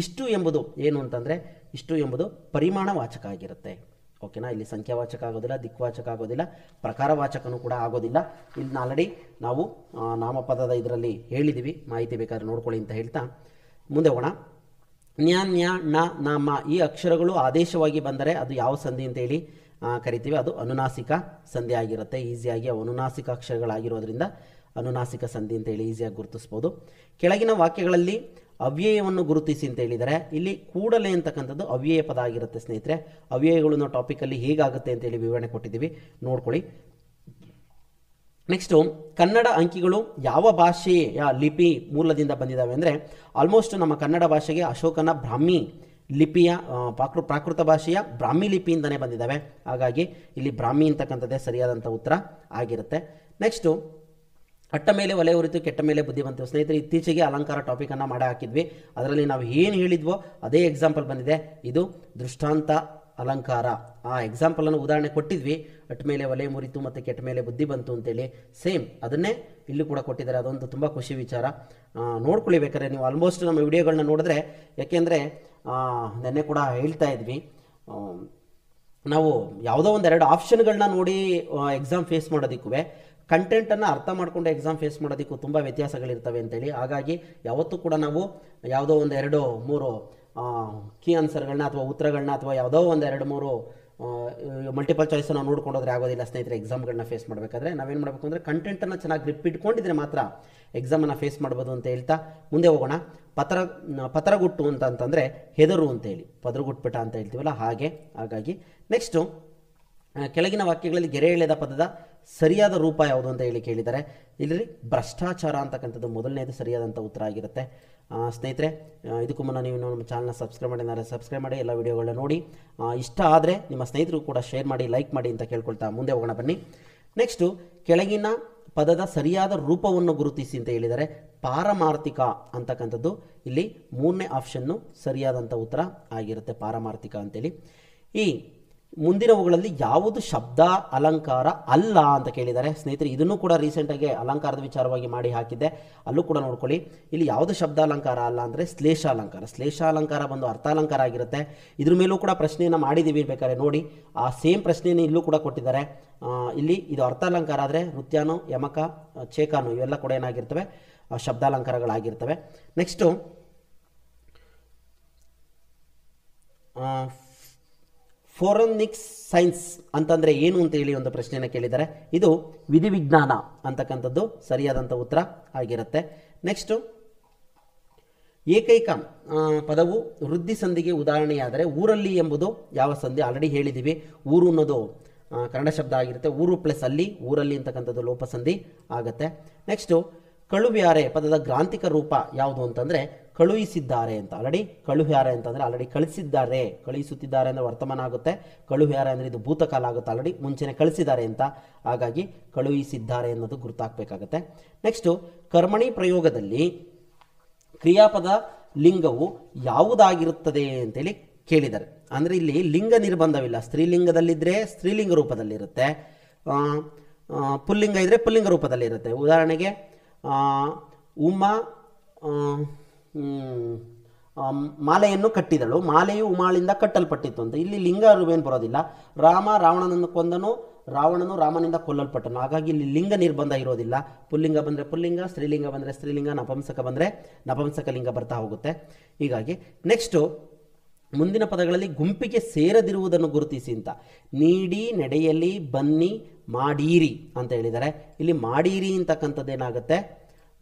ಇಷ್ಟು ಎಂಬುದು ಏನು ಅಂತಂದರೆ ಇಷ್ಟು ಎಂಬುದು ಪರಿಮಾಣವಾಚಕ ಆಗಿರುತ್ತೆ. ಓಕೆನಾ, ಇಲ್ಲಿ ಸಂಖ್ಯಾವಾಚಕ ಆಗೋದಿಲ್ಲ, ದಿಕ್ವಾಚಕ ಆಗೋದಿಲ್ಲ, ಪ್ರಕಾರವಾಚಕನೂ ಕೂಡ ಆಗೋದಿಲ್ಲ. ಇಲ್ಲಿ ಆಲ್ರೆಡಿ ನಾವು ನಾಮಪದದ ಇದರಲ್ಲಿ ಹೇಳಿದ್ದೀವಿ, ಮಾಹಿತಿ ಬೇಕಾದ್ರೆ ನೋಡ್ಕೊಳ್ಳಿ ಅಂತ ಹೇಳ್ತಾ ಮುಂದೆ ಹೋಗೋಣ. ನ್ಯ, ನ್ಯ, ಣ, ನ, ಮ ಈ ಅಕ್ಷರಗಳು ಆದೇಶವಾಗಿ ಬಂದರೆ ಅದು ಯಾವ ಸಂಧಿ ಅಂತೇಳಿ ಕರಿತೀವಿ. ಅದು ಅನುನಾಸಿಕ ಸಂಧಿ ಆಗಿರುತ್ತೆ. ಈಸಿಯಾಗಿ ಅನುನಾಸಿಕ ಅಕ್ಷರಗಳಾಗಿರೋದ್ರಿಂದ ಅನುನಾಸಿಕ ಸಂಧಿ ಅಂತೇಳಿ ಈಸಿಯಾಗಿ ಗುರುತಿಸ್ಬೋದು. ಕೆಳಗಿನ ವಾಕ್ಯಗಳಲ್ಲಿ ಅವ್ಯಯವನ್ನು ಗುರುತಿಸಿ ಅಂತ ಹೇಳಿದರೆ ಇಲ್ಲಿ ಕೂಡಲೇ ಅಂತಕ್ಕಂಥದ್ದು ಅವ್ಯಯ ಪದ ಆಗಿರುತ್ತೆ ಸ್ನೇಹಿತರೆ. ಅವ್ಯಯಗಳು ನಾವು ಟಾಪಿಕಲ್ಲಿ ಹೇಗಾಗುತ್ತೆ ಅಂತೇಳಿ ವಿವರಣೆ ಕೊಟ್ಟಿದ್ದೀವಿ, ನೋಡ್ಕೊಳ್ಳಿ. ನೆಕ್ಸ್ಟು, ಕನ್ನಡ ಅಂಕಿಗಳು ಯಾವ ಭಾಷೆಯ ಲಿಪಿ ಮೂಲದಿಂದ ಬಂದಿದ್ದಾವೆ ಅಂದರೆ ಆಲ್ಮೋಸ್ಟ್ ನಮ್ಮ ಕನ್ನಡ ಭಾಷೆಗೆ ಅಶೋಕನ ಬ್ರಾಹ್ಮಿ ಲಿಪಿಯ ಪ್ರಾಕೃತ ಭಾಷೆಯ ಬ್ರಾಹ್ಮಿ ಲಿಪಿಯಿಂದನೇ ಬಂದಿದ್ದಾವೆ. ಹಾಗಾಗಿ ಇಲ್ಲಿ ಬ್ರಾಹ್ಮಿ ಅಂತಕ್ಕಂಥದ್ದೇ ಸರಿಯಾದಂಥ ಉತ್ತರ ಆಗಿರುತ್ತೆ. ನೆಕ್ಸ್ಟು, ಅಟ್ಟ ಮೇಲೆ ಒಲೆ ಉರಿತು ಕೆಟ್ಟ ಮೇಲೆ ಬುದ್ಧಿ ಬಂತು. ಸ್ನೇಹಿತರೆ, ಇತ್ತೀಚೆಗೆ ಅಲಂಕಾರ ಟಾಪಿಕನ್ನು ಮಾಡಿ ಹಾಕಿದ್ವಿ. ಅದರಲ್ಲಿ ನಾವು ಏನು ಹೇಳಿದ್ವೋ ಅದೇ ಎಕ್ಸಾಂಪಲ್ ಬಂದಿದೆ. ಇದು ದೃಷ್ಟಾಂತ ಅಲಂಕಾರ. ಆ ಎಕ್ಸಾಂಪಲನ್ನು ಉದಾಹರಣೆ ಕೊಟ್ಟಿದ್ವಿ. ಅಟ್ಟ ಮೇಲೆ ಒಲೆ ಮುರಿತು ಮತ್ತು ಕೆಟ್ಟ ಮೇಲೆ ಬುದ್ಧಿ ಬಂತು ಅಂತೇಳಿ ಸೇಮ್ ಅದನ್ನೇ ಇಲ್ಲೂ ಕೂಡ ಕೊಟ್ಟಿದ್ದಾರೆ. ಅದೊಂದು ತುಂಬ ಖುಷಿ ವಿಚಾರ. ನೋಡ್ಕೊಳ್ಳಿ ಬೇಕಾದ್ರೆ ನೀವು ಆಲ್ಮೋಸ್ಟ್ ನಮ್ಮ ವಿಡಿಯೋಗಳನ್ನ ನೋಡಿದ್ರೆ. ಯಾಕೆಂದರೆ ನೆನ್ನೆ ಕೂಡ ಹೇಳ್ತಾ ಇದ್ವಿ, ನಾವು ಯಾವುದೋ ಒಂದೆರಡು ಆಪ್ಷನ್ಗಳನ್ನ ನೋಡಿ ಎಕ್ಸಾಮ್ ಫೇಸ್ ಮಾಡೋದಕ್ಕೂ ಕಂಟೆಂಟನ್ನು ಅರ್ಥ ಮಾಡಿಕೊಂಡು ಎಕ್ಸಾಮ್ ಫೇಸ್ ಮಾಡೋದಕ್ಕೂ ತುಂಬ ವ್ಯತ್ಯಾಸಗಳಿರ್ತವೆ ಅಂತೇಳಿ. ಹಾಗಾಗಿ ಯಾವತ್ತೂ ಕೂಡ ನಾವು ಯಾವುದೋ ಒಂದು 2-3 ಕೀ ಆನ್ಸರ್ಗಳನ್ನ ಅಥವಾ ಉತ್ತರಗಳನ್ನ ಅಥವಾ ಯಾವುದೋ ಒಂದು 2-3 ಮಲ್ಟಿಪಲ್ ಚಾಯ್ಸನ್ನು ನಾವು ನೋಡ್ಕೊಂಡೋದ್ರೆ ಆಗೋದಿಲ್ಲ ಸ್ನೇಹಿತರೆ. ಎಕ್ಸಾಮ್ಗಳನ್ನ ಫೇಸ್ ಮಾಡಬೇಕಾದ್ರೆ ನಾವೇನು ಮಾಡಬೇಕು ಅಂದರೆ ಕಂಟೆಂಟನ್ನು ಚೆನ್ನಾಗಿ ಗ್ರಿಪ್ ಇಟ್ಕೊಂಡಿದ್ರೆ ಮಾತ್ರ ಎಕ್ಸಾಮನ್ನು ಫೇಸ್ ಮಾಡ್ಬೋದು ಅಂತ ಹೇಳ್ತಾ ಮುಂದೆ ಹೋಗೋಣ. ಪತ್ರಗುಟ್ಟು ಅಂತಂದರೆ ಹೆದರು ಅಂತೇಳಿ, ಪದರಗುಟ್ಬಿಟ ಅಂತ ಹೇಳ್ತೀವಲ್ಲ ಹಾಗೆ. ಹಾಗಾಗಿ ನೆಕ್ಸ್ಟು, ಕೆಳಗಿನ ವಾಕ್ಯಗಳಲ್ಲಿ ಗೆರೆ ಎಳೆದ ಪದದ ಸರಿಯಾದ ರೂಪ ಯಾವುದು ಅಂತ ಹೇಳಿ ಕೇಳಿದ್ದಾರೆ. ಇಲ್ಲಿ ಭ್ರಷ್ಟಾಚಾರ ಅಂತಕ್ಕಂಥದ್ದು ಮೊದಲನೇದು ಸರಿಯಾದಂಥ ಉತ್ತರ ಆಗಿರುತ್ತೆ. ಸ್ನೇಹಿತರೆ, ಇದಕ್ಕೂ ಮುನ್ನ ನೀವು ನಮ್ಮ ಚಾನಲ್ನ ಸಬ್ಸ್ಕ್ರೈಬ್ ಮಾಡಿದ್ದಾರೆ, ಸಬ್ಸ್ಕ್ರೈಬ್ ಮಾಡಿ, ಎಲ್ಲ ವಿಡಿಯೋಗಳನ್ನ ನೋಡಿ. ಇಷ್ಟ ಆದರೆ ನಿಮ್ಮ ಸ್ನೇಹಿತರಿಗೂ ಕೂಡ ಶೇರ್ ಮಾಡಿ, ಲೈಕ್ ಮಾಡಿ ಅಂತ ಕೇಳ್ಕೊಳ್ತಾ ಮುಂದೆ ಹೋಗೋಣ ಬನ್ನಿ. ನೆಕ್ಸ್ಟು, ಕೆಳಗಿನ ಪದದ ಸರಿಯಾದ ರೂಪವನ್ನು ಗುರುತಿಸಿ ಅಂತ ಹೇಳಿದರೆ ಪಾರಮಾರ್ಥಿಕ ಅಂತಕ್ಕಂಥದ್ದು ಇಲ್ಲಿ 3ನೇ ಆಪ್ಷನ್ನು ಸರಿಯಾದಂಥ ಉತ್ತರ ಆಗಿರುತ್ತೆ, ಪಾರಮಾರ್ಥಿಕ ಅಂತೇಳಿ. ಈ ಮುಂದಿನವುಗಳಲ್ಲಿ ಯಾವುದು ಶಬ್ದ ಅಲಂಕಾರ ಅಲ್ಲ ಅಂತ ಕೇಳಿದ್ದಾರೆ. ಸ್ನೇಹಿತರೆ, ಇದನ್ನು ಕೂಡ ರೀಸೆಂಟಾಗಿ ಅಲಂಕಾರದ ವಿಚಾರವಾಗಿ ಮಾಡಿ ಹಾಕಿದ್ದೆ, ಅಲ್ಲೂ ಕೂಡ ನೋಡ್ಕೊಳ್ಳಿ. ಇಲ್ಲಿ ಯಾವುದು ಶಬ್ದ ಅಲಂಕಾರ ಅಲ್ಲ ಅಂದರೆ ಶ್ಲೇಷಾಲಂಕಾರ. ಶ್ಲೇಷಾಲಂಕಾರ ಬಂದು ಅರ್ಥಾಲಂಕಾರ ಆಗಿರುತ್ತೆ. ಇದ್ರ ಮೇಲೂ ಕೂಡ ಪ್ರಶ್ನೆಯನ್ನು ಮಾಡಿದ್ದೀವಿ, ಬೇಕಾದ್ರೆ ನೋಡಿ. ಆ ಸೇಮ್ ಪ್ರಶ್ನೆಯನ್ನು ಇಲ್ಲೂ ಕೂಡ ಕೊಟ್ಟಿದ್ದಾರೆ. ಇಲ್ಲಿ ಇದು ಅರ್ಥಾಲಂಕಾರ ಆದರೆ ನೃತ್ಯಾನು, ಯಮಕ, ಚೇಕಾನು ಇವೆಲ್ಲ ಕೂಡ ಏನಾಗಿರ್ತವೆ ಶಬ್ದಾಲಂಕಾರಗಳಾಗಿರ್ತವೆ. ನೆಕ್ಸ್ಟು, ಫೋರೆನ್ಸಿಕ್ ಸೈನ್ಸ್ ಅಂತಂದರೆ ಏನು ಅಂತ ಹೇಳಿ ಒಂದು ಪ್ರಶ್ನೆಯನ್ನು ಕೇಳಿದ್ದಾರೆ. ಇದು ವಿಧಿವಿಜ್ಞಾನ ಅಂತಕ್ಕಂಥದ್ದು ಸರಿಯಾದಂಥ ಉತ್ತರ ಆಗಿರುತ್ತೆ. ನೆಕ್ಸ್ಟು, ಏಕೈಕ ಪದವು ವೃದ್ಧಿ ಸಂಧಿಗೆ ಉದಾಹರಣೆಯಾದರೆ ಊರಲ್ಲಿ ಎಂಬುದು ಯಾವ ಸಂಧಿ? ಆಲ್ರೆಡಿ ಹೇಳಿದ್ದೀವಿ. ಊರು ಅನ್ನೋದು ಕನ್ನಡ ಶಬ್ದ ಆಗಿರುತ್ತೆ. ಊರು ಪ್ಲಸ್ ಅಲ್ಲಿ, ಊರಲ್ಲಿ ಅಂತಕ್ಕಂಥದ್ದು ಲೋಪಸಂಧಿ ಆಗುತ್ತೆ. ನೆಕ್ಸ್ಟು, ಕಳುಬ್ಯಾರೆ ಪದದ ಗ್ರಾಂಥಿಕ ರೂಪ ಯಾವುದು ಅಂತಂದರೆ ಕಳುಹಿಸಿದ್ದಾರೆ ಅಂತ. ಆಲ್ರೆಡಿ ಕಳುಹ್ಯಾರೆ ಅಂತಂದರೆ ಆಲ್ರೆಡಿ ಕಳಿಸಿದ್ದಾರೆ, ಕಳುಹಿಸುತ್ತಿದ್ದಾರೆ ಅಂದರೆ ವರ್ತಮಾನ ಆಗುತ್ತೆ. ಕಳುಹ್ಯಾರೆ ಅಂದರೆ ಇದು ಭೂತಕಾಲ ಆಗುತ್ತೆ, ಆಲ್ರೆಡಿ ಮುಂಚೆನೆ ಕಳಿಸಿದ್ದಾರೆ ಅಂತ. ಹಾಗಾಗಿ ಕಳುಹಿಸಿದ್ದಾರೆ ಅನ್ನೋದು ಗುರುತಾಗಬೇಕಾಗುತ್ತೆ. ನೆಕ್ಸ್ಟು ಕರ್ಮಣಿ ಪ್ರಯೋಗದಲ್ಲಿ ಕ್ರಿಯಾಪದ ಲಿಂಗವು ಯಾವುದಾಗಿರುತ್ತದೆ ಅಂತೇಳಿ ಕೇಳಿದ್ದಾರೆ. ಅಂದರೆ ಇಲ್ಲಿ ಲಿಂಗ ನಿರ್ಬಂಧವಿಲ್ಲ. ಸ್ತ್ರೀಲಿಂಗದಲ್ಲಿದ್ದರೆ ಸ್ತ್ರೀಲಿಂಗ ರೂಪದಲ್ಲಿರುತ್ತೆ, ಪುಲ್ಲಿಂಗ ಇದ್ದರೆ ಪುಲ್ಲಿಂಗ ರೂಪದಲ್ಲಿರುತ್ತೆ. ಉದಾಹರಣೆಗೆ ಉಮಾ ಮಾಲೆಯನ್ನು ಕಟ್ಟಿದಳು, ಮಾಲೆಯು ಉಮಾಳಿಂದ ಕಟ್ಟಲ್ಪಟ್ಟಿತ್ತು ಅಂತ. ಇಲ್ಲಿ ಲಿಂಗ ಏನು ಬರೋದಿಲ್ಲ. ರಾಮ ರಾವಣನನ್ನು ಕೊಂದನು, ರಾವಣನು ರಾಮನಿಂದ ಕೊಲ್ಲಲ್ಪಟ್ಟನು. ಹಾಗಾಗಿ ಇಲ್ಲಿ ಲಿಂಗ ನಿರ್ಬಂಧ ಇರೋದಿಲ್ಲ. ಪುಲ್ಲಿಂಗ ಬಂದರೆ ಪುಲ್ಲಿಂಗ, ಸ್ತ್ರೀಲಿಂಗ ಬಂದರೆ ಸ್ತ್ರೀಲಿಂಗ, ನಪುಂಸಕ ಬಂದರೆ ನಪುಂಸಕ ಲಿಂಗ ಬರ್ತಾ ಹೋಗುತ್ತೆ. ಹೀಗಾಗಿ ನೆಕ್ಸ್ಟು ಮುಂದಿನ ಪದಗಳಲ್ಲಿ ಗುಂಪಿಗೆ ಸೇರದಿರುವುದನ್ನು ಗುರುತಿಸಿ ಅಂತ. ನೀಡಿ, ನಡೆಯಲಿ, ಬನ್ನಿ, ಮಾಡೀರಿ ಅಂತ ಹೇಳಿದ್ದಾರೆ. ಇಲ್ಲಿ ಮಾಡೀರಿ ಅಂತಕ್ಕಂಥದ್ದು ಏನಾಗುತ್ತೆ,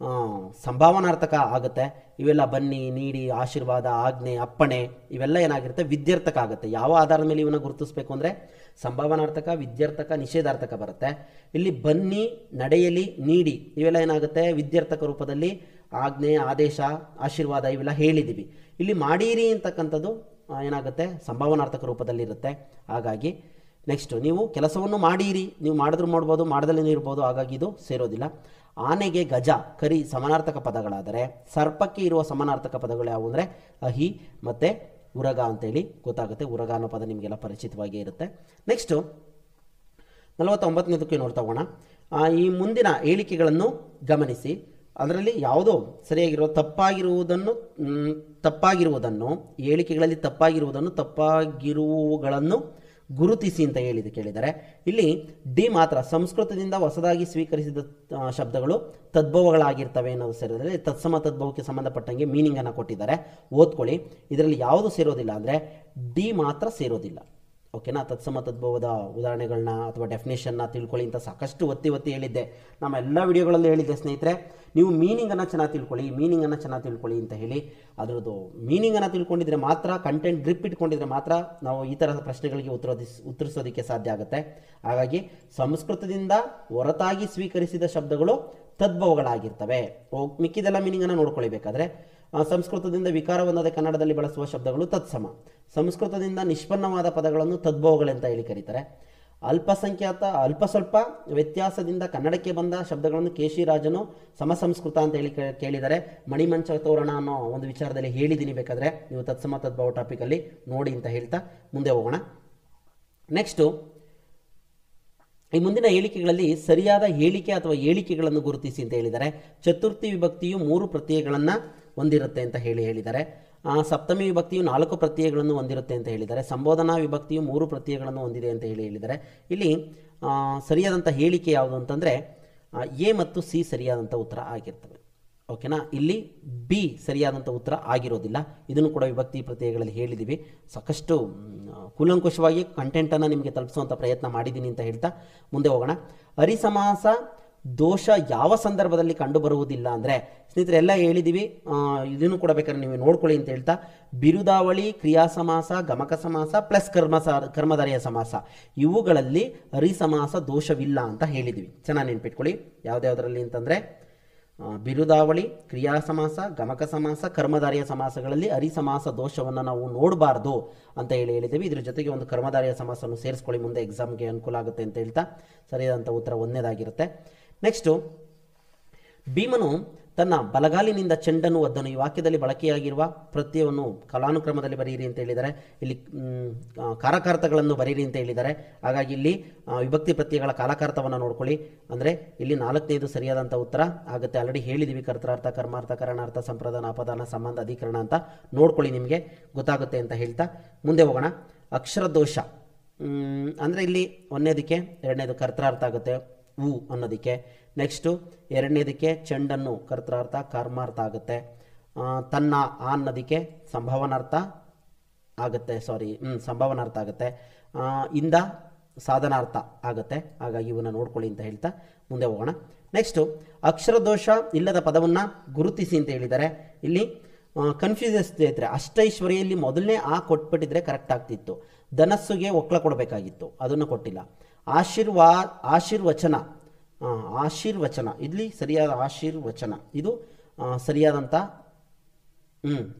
ಸಂಭಾವನಾರ್ಥಕ ಆಗುತ್ತೆ. ಇವೆಲ್ಲ ಬನ್ನಿ, ನೀಡಿ, ಆಶೀರ್ವಾದ, ಆಜ್ಞೆ, ಅಪ್ಪಣೆ ಇವೆಲ್ಲ ಏನಾಗಿರುತ್ತೆ, ವಿದ್ಯಾರ್ಥಕ ಆಗುತ್ತೆ. ಯಾವ ಆಧಾರದ ಮೇಲೆ ಇವನ್ನ ಗುರುತಿಸಬೇಕು ಅಂದರೆ ಸಂಭಾವನಾರ್ಥಕ, ವಿದ್ಯಾರ್ಥಕ, ನಿಷೇಧಾರ್ಥಕ ಬರುತ್ತೆ. ಇಲ್ಲಿ ಬನ್ನಿ, ನಡೆಯಲಿ, ನೀಡಿ ಇವೆಲ್ಲ ಏನಾಗುತ್ತೆ, ವಿದ್ಯಾರ್ಥಕ ರೂಪದಲ್ಲಿ ಆಜ್ಞೆ, ಆದೇಶ, ಆಶೀರ್ವಾದ ಇವೆಲ್ಲ ಹೇಳಿದ್ದೀವಿ. ಇಲ್ಲಿ ಮಾಡೀರಿ ಅಂತಕ್ಕಂಥದ್ದು ಏನಾಗುತ್ತೆ, ಸಂಭಾವನಾರ್ಥಕ ರೂಪದಲ್ಲಿರುತ್ತೆ. ಹಾಗಾಗಿ ನೆಕ್ಸ್ಟ್ ನೀವು ಕೆಲಸವನ್ನು ಮಾಡೀರಿ, ನೀವು ಮಾಡಿದ್ರೂ ಮಾಡ್ಬೋದು, ಮಾಡದಲ್ಲೇ ಇರ್ಬೋದು. ಹಾಗಾಗಿ ಇದು ಸೇರೋದಿಲ್ಲ. ಆನೆಗೆ ಗಜ, ಕರಿ ಸಮಾನಾರ್ಥಕ ಪದಗಳಾದರೆ ಸರ್ಪಕ್ಕೆ ಇರುವ ಸಮಾನಾರ್ಥಕ ಪದಗಳು ಯಾವುವು ಅಂದರೆ ಅಹಿ ಮತ್ತು ಉರಗ ಅಂತೇಳಿ ಗೊತ್ತಾಗುತ್ತೆ. ಉರಗ ಅನ್ನೋ ಪದ ನಿಮಗೆಲ್ಲ ಪರಿಚಿತವಾಗಿ ಇರುತ್ತೆ. ನೆಕ್ಸ್ಟು 49ನೇದಕ್ಕೆ ನೋಡ್ತಾ ಹೋಗೋಣ. ಈ ಮುಂದಿನ ಹೇಳಿಕೆಗಳನ್ನು ಗಮನಿಸಿ. ಅದರಲ್ಲಿ ಯಾವುದೋ ಸರಿಯಾಗಿರೋ ತಪ್ಪಾಗಿರುವುದನ್ನು ಹೇಳಿಕೆಗಳಲ್ಲಿ ತಪ್ಪಾಗಿರುವುಗಳನ್ನು ಗುರುತಿಸಿ ಅಂತ ಕೇಳಿದ್ದಾರೆ. ಇಲ್ಲಿ ಡಿ ಮಾತ್ರ ಸಂಸ್ಕೃತದಿಂದ ಹೊಸದಾಗಿ ಸ್ವೀಕರಿಸಿದ ಶಬ್ದಗಳು ತದ್ಭವಗಳಾಗಿರ್ತವೆ ಅನ್ನೋದು ಸೇರಿದರೆ ತತ್ಸಮ ತದ್ಭವಕ್ಕೆ ಸಂಬಂಧಪಟ್ಟಂಗೆ ಮೀನಿಂಗನ್ನು ಕೊಟ್ಟಿದ್ದಾರೆ, ಓದ್ಕೊಳ್ಳಿ. ಇದರಲ್ಲಿ ಯಾವುದು ಸೇರೋದಿಲ್ಲ ಅಂದರೆ ಡಿ ಮಾತ್ರ ಸೇರೋದಿಲ್ಲ. ಓಕೆನಾ. ತತ್ಸಮ ತದ್ಭವದ ಉದಾಹರಣೆಗಳನ್ನ ಅಥವಾ ಡೆಫಿನೇಷನ್ನ ತಿಳ್ಕೊಳ್ಳಿ ಅಂತ ಸಾಕಷ್ಟು ಒತ್ತಿ ಹೇಳಿದ್ದೆ. ನಮ್ಮ ಎಲ್ಲ ವಿಡಿಯೋಗಳಲ್ಲಿ ಹೇಳಿದ್ದೆ ಸ್ನೇಹಿತರೆ, ನೀವು ಮೀನಿಂಗನ್ನು ಚೆನ್ನಾಗಿ ತಿಳ್ಕೊಳ್ಳಿ ಅಂತ ಹೇಳಿ. ಅದರದ್ದು ಮೀನಿಂಗನ್ನು ತಿಳ್ಕೊಂಡಿದ್ರೆ ಮಾತ್ರ, ಕಂಟೆಂಟ್ ಗ್ರಿಪ್ ಇಟ್ಕೊಂಡಿದ್ರೆ ಮಾತ್ರ ನಾವು ಈ ಥರದ ಪ್ರಶ್ನೆಗಳಿಗೆ ಉತ್ತರಿಸೋದಕ್ಕೆ ಸಾಧ್ಯ ಆಗುತ್ತೆ. ಹಾಗಾಗಿ ಸಂಸ್ಕೃತದಿಂದ ಹೊರತಾಗಿ ಸ್ವೀಕರಿಸಿದ ಶಬ್ದಗಳು ತದ್ಭವಗಳಾಗಿರ್ತವೆ. ಮಿಕ್ಕಿದೆಲ್ಲ ಮೀನಿಂಗನ್ನು ನೋಡ್ಕೊಳ್ಬೇಕಾದ್ರೆ ಸಂಸ್ಕೃತದಿಂದ ವಿಕಾರವನ್ನದೇ ಕನ್ನಡದಲ್ಲಿ ಬಳಸುವ ಶಬ್ದಗಳು ತತ್ಸಮ. ಸಂಸ್ಕೃತದಿಂದ ನಿಷ್ಪನ್ನವಾದ ಪದಗಳನ್ನು ತದ್ಭವಗಳೆಂತ ಹೇಳಿ ಕರೀತಾರೆ. ಅಲ್ಪ ಸ್ವಲ್ಪ ವ್ಯತ್ಯಾಸದಿಂದ ಕನ್ನಡಕ್ಕೆ ಬಂದ ಶಬ್ದಗಳನ್ನು ಕೇಶಿರಾಜನು ಸಮಸಂಸ್ಕೃತ ಅಂತ ಹೇಳಿ ಕೇಳಿದ್ದಾರೆ. ಮಣಿಮಂಚ ತೋರಣ ಅನ್ನೋ ಒಂದು ವಿಚಾರದಲ್ಲಿ ಹೇಳಿದ್ದೀನಿ, ಬೇಕಾದರೆ ನೀವು ತತ್ಸಮ ತದ್ಭವ ಟಾಪಿಕಲ್ಲಿ ನೋಡಿ ಅಂತ ಹೇಳ್ತಾ ಮುಂದೆ ಹೋಗೋಣ. ನೆಕ್ಸ್ಟು ಈ ಮುಂದಿನ ಹೇಳಿಕೆಗಳಲ್ಲಿ ಸರಿಯಾದ ಹೇಳಿಕೆ ಅಥವಾ ಹೇಳಿಕೆಗಳನ್ನು ಗುರುತಿಸಿ ಅಂತ ಹೇಳಿದ್ದಾರೆ. ಚತುರ್ಥಿ ವಿಭಕ್ತಿಯು 3 ಪ್ರತ್ಯಯಗಳನ್ನು ಹೊಂದಿರುತ್ತೆ ಅಂತ ಹೇಳಿದ್ದಾರೆ. ಸಪ್ತಮಿ ವಿಭಕ್ತಿಯು 4 ಪ್ರತ್ಯಯಗಳನ್ನು ಹೊಂದಿರುತ್ತೆ ಅಂತ ಹೇಳಿದ್ದಾರೆ. ಸಂಬೋಧನಾ ವಿಭಕ್ತಿಯು 3 ಪ್ರತ್ಯಯಗಳನ್ನು ಹೊಂದಿದೆ ಅಂತ ಹೇಳಿದ್ದಾರೆ. ಇಲ್ಲಿ ಸರಿಯಾದಂಥ ಹೇಳಿಕೆ ಯಾವುದು ಅಂತಂದರೆ ಎ ಮತ್ತು ಸಿ ಸರಿಯಾದಂಥ ಉತ್ತರ ಆಗಿರ್ತವೆ. ಓಕೆನಾ. ಇಲ್ಲಿ ಬಿ ಸರಿಯಾದಂಥ ಉತ್ತರ ಆಗಿರೋದಿಲ್ಲ. ಇದನ್ನು ಕೂಡ ವಿಭಕ್ತಿ ಪ್ರತ್ಯಯಗಳಲ್ಲಿ ಹೇಳಿದ್ದೀವಿ. ಸಾಕಷ್ಟು ಕೂಲಂಕುಷವಾಗಿ ಕಂಟೆಂಟನ್ನು ನಿಮಗೆ ತಲುಪಿಸುವಂಥ ಪ್ರಯತ್ನ ಮಾಡಿದ್ದೀನಿ ಅಂತ ಹೇಳ್ತಾ ಮುಂದೆ ಹೋಗೋಣ. ಹರಿಸಮಾಸ ದೋಷ ಯಾವ ಸಂದರ್ಭದಲ್ಲಿ ಕಂಡುಬರುವುದಿಲ್ಲ ಅಂದರೆ ಸ್ನೇಹಿತರೆ ಎಲ್ಲ ಹೇಳಿದ್ದೀವಿ. ಇದನ್ನು ಕೂಡ ಬೇಕಾದ್ರೆ ನೀವು ನೋಡ್ಕೊಳ್ಳಿ ಅಂತ ಹೇಳ್ತಾ, ಬಿರುದಾವಳಿ, ಕ್ರಿಯಾ ಸಮಾಸ, ಗಮಕ ಸಮಾಸ ಪ್ಲಸ್ ಕರ್ಮಧಾರೆಯ ಸಮಾಸ ಇವುಗಳಲ್ಲಿ ಹರಿಸಮಾಸ ದೋಷವಿಲ್ಲ ಅಂತ ಹೇಳಿದ್ದೀವಿ. ಚೆನ್ನಾಗಿ ನೆನ್ಪಿಟ್ಕೊಳ್ಳಿ. ಯಾವುದ್ಯಾವುದರಲ್ಲಿ ಅಂತಂದರೆ ಬಿರುದಾವಳಿ, ಕ್ರಿಯಾ ಸಮಾಸ, ಗಮಕ ಸಮಾಸ, ಕರ್ಮಧಾರೆಯ ಸಮಾಸಗಳಲ್ಲಿ ಹರಿಸಮಾಸ ದೋಷವನ್ನು ನಾವು ನೋಡಬಾರ್ದು ಅಂತ ಹೇಳಿದ್ದೀವಿ. ಇದ್ರ ಜೊತೆಗೆ ಒಂದು ಕರ್ಮಧಾರೆಯ ಸಮಾಸವನ್ನು ಸೇರಿಸ್ಕೊಳ್ಳಿ, ಮುಂದೆ ಎಕ್ಸಾಮ್ಗೆ ಅನುಕೂಲ ಆಗುತ್ತೆ ಅಂತ ಹೇಳ್ತಾ ಸರಿಯಾದಂಥ ಉತ್ತರ 1ನೇದಾಗಿರುತ್ತೆ. ನೆಕ್ಸ್ಟು ಭೀಮನು ತನ್ನ ಬಲಗಾಲಿನಿಂದ ಚೆಂಡನ್ನು ಒದ್ದನು. ಈ ವಾಕ್ಯದಲ್ಲಿ ಬಳಕೆಯಾಗಿರುವ ಪ್ರತ್ಯಯವನ್ನು ಕಾಲಾನುಕ್ರಮದಲ್ಲಿ ಬರೀರಿ ಅಂತ ಹೇಳಿದ್ದಾರೆ. ಇಲ್ಲಿ ಕಾರಕಾರ್ಥಗಳನ್ನು ಬರೀರಿ ಅಂತ ಹೇಳಿದ್ದಾರೆ. ಹಾಗಾಗಿ ಇಲ್ಲಿ ವಿಭಕ್ತಿ ಪ್ರತ್ಯಯಗಳ ಕಾಲಕಾರ್ಥವನ್ನು ನೋಡ್ಕೊಳ್ಳಿ. ಅಂದರೆ ಇಲ್ಲಿ 4ನೇದು ಸರಿಯಾದಂಥ ಉತ್ತರ ಆಗುತ್ತೆ. ಆಲ್ರೆಡಿ ಹೇಳಿದ್ದೀವಿ, ಕರ್ತೃಾರ್ಥ, ಕರ್ಮಾರ್ಥ, ಕರಣಾರ್ಥ, ಸಂಪ್ರದಾನ, ಅಪದಾನ, ಸಂಬಂಧ, ಅಧಿಕರಣ ಅಂತ ನೋಡ್ಕೊಳ್ಳಿ, ನಿಮಗೆ ಗೊತ್ತಾಗುತ್ತೆ ಅಂತ ಹೇಳ್ತಾ ಮುಂದೆ ಹೋಗೋಣ. ಅಕ್ಷರದೋಷ ಅಂದರೆ ಇಲ್ಲಿ 1ನೇದಕ್ಕೆ 2ನೇದು ಕರ್ತೃಾರ್ಥ ಆಗುತ್ತೆ ಉ ಅನ್ನೋದಕ್ಕೆ. ನೆಕ್ಸ್ಟು 2ನೇದಕ್ಕೆ ಚೆಂಡನ್ನು ಕರ್ತೃಾರ್ಥ ಕರ್ಮಾರ್ಥ ಆಗುತ್ತೆ. ತನ್ನ ಅನ್ನೋದಕ್ಕೆ ಸಂಭಾವನಾರ್ಥ ಆಗುತ್ತೆ, ಸಂಭಾವನಾರ್ಥ ಆಗುತ್ತೆ. ಇಂದ ಸಾಧನಾರ್ಥ ಆಗುತ್ತೆ. ಹಾಗಾಗಿ ಇವನ್ನ ನೋಡ್ಕೊಳ್ಳಿ ಅಂತ ಹೇಳ್ತಾ ಮುಂದೆ ಹೋಗೋಣ. ನೆಕ್ಸ್ಟು ಅಕ್ಷರದೋಷ ಇಲ್ಲದ ಪದವನ್ನು ಗುರುತಿಸಿ ಅಂತ ಹೇಳಿದ್ದಾರೆ. ಇಲ್ಲಿ ಕನ್ಫ್ಯೂಸ್ ಸ್ನೇಹಿತರೆ, ಅಷ್ಟೈಶ್ವರ್ಯಲ್ಲಿ ಮೊದಲನೇ ಕೊಟ್ಬಿಟ್ಟಿದ್ರೆ ಕರೆಕ್ಟ್ ಆಗ್ತಿತ್ತು. ಧನಸ್ಸುಗೆ ಒಕ್ಕಲ ಕೊಡಬೇಕಾಗಿತ್ತು, ಅದನ್ನು ಕೊಟ್ಟಿಲ್ಲ. ಆಶೀರ್ವಚನ ಇಲ್ಲಿ ಸರಿಯಾದ ಆಶೀರ್ವಚನ ಇದು ಸರಿಯಾದಂಥ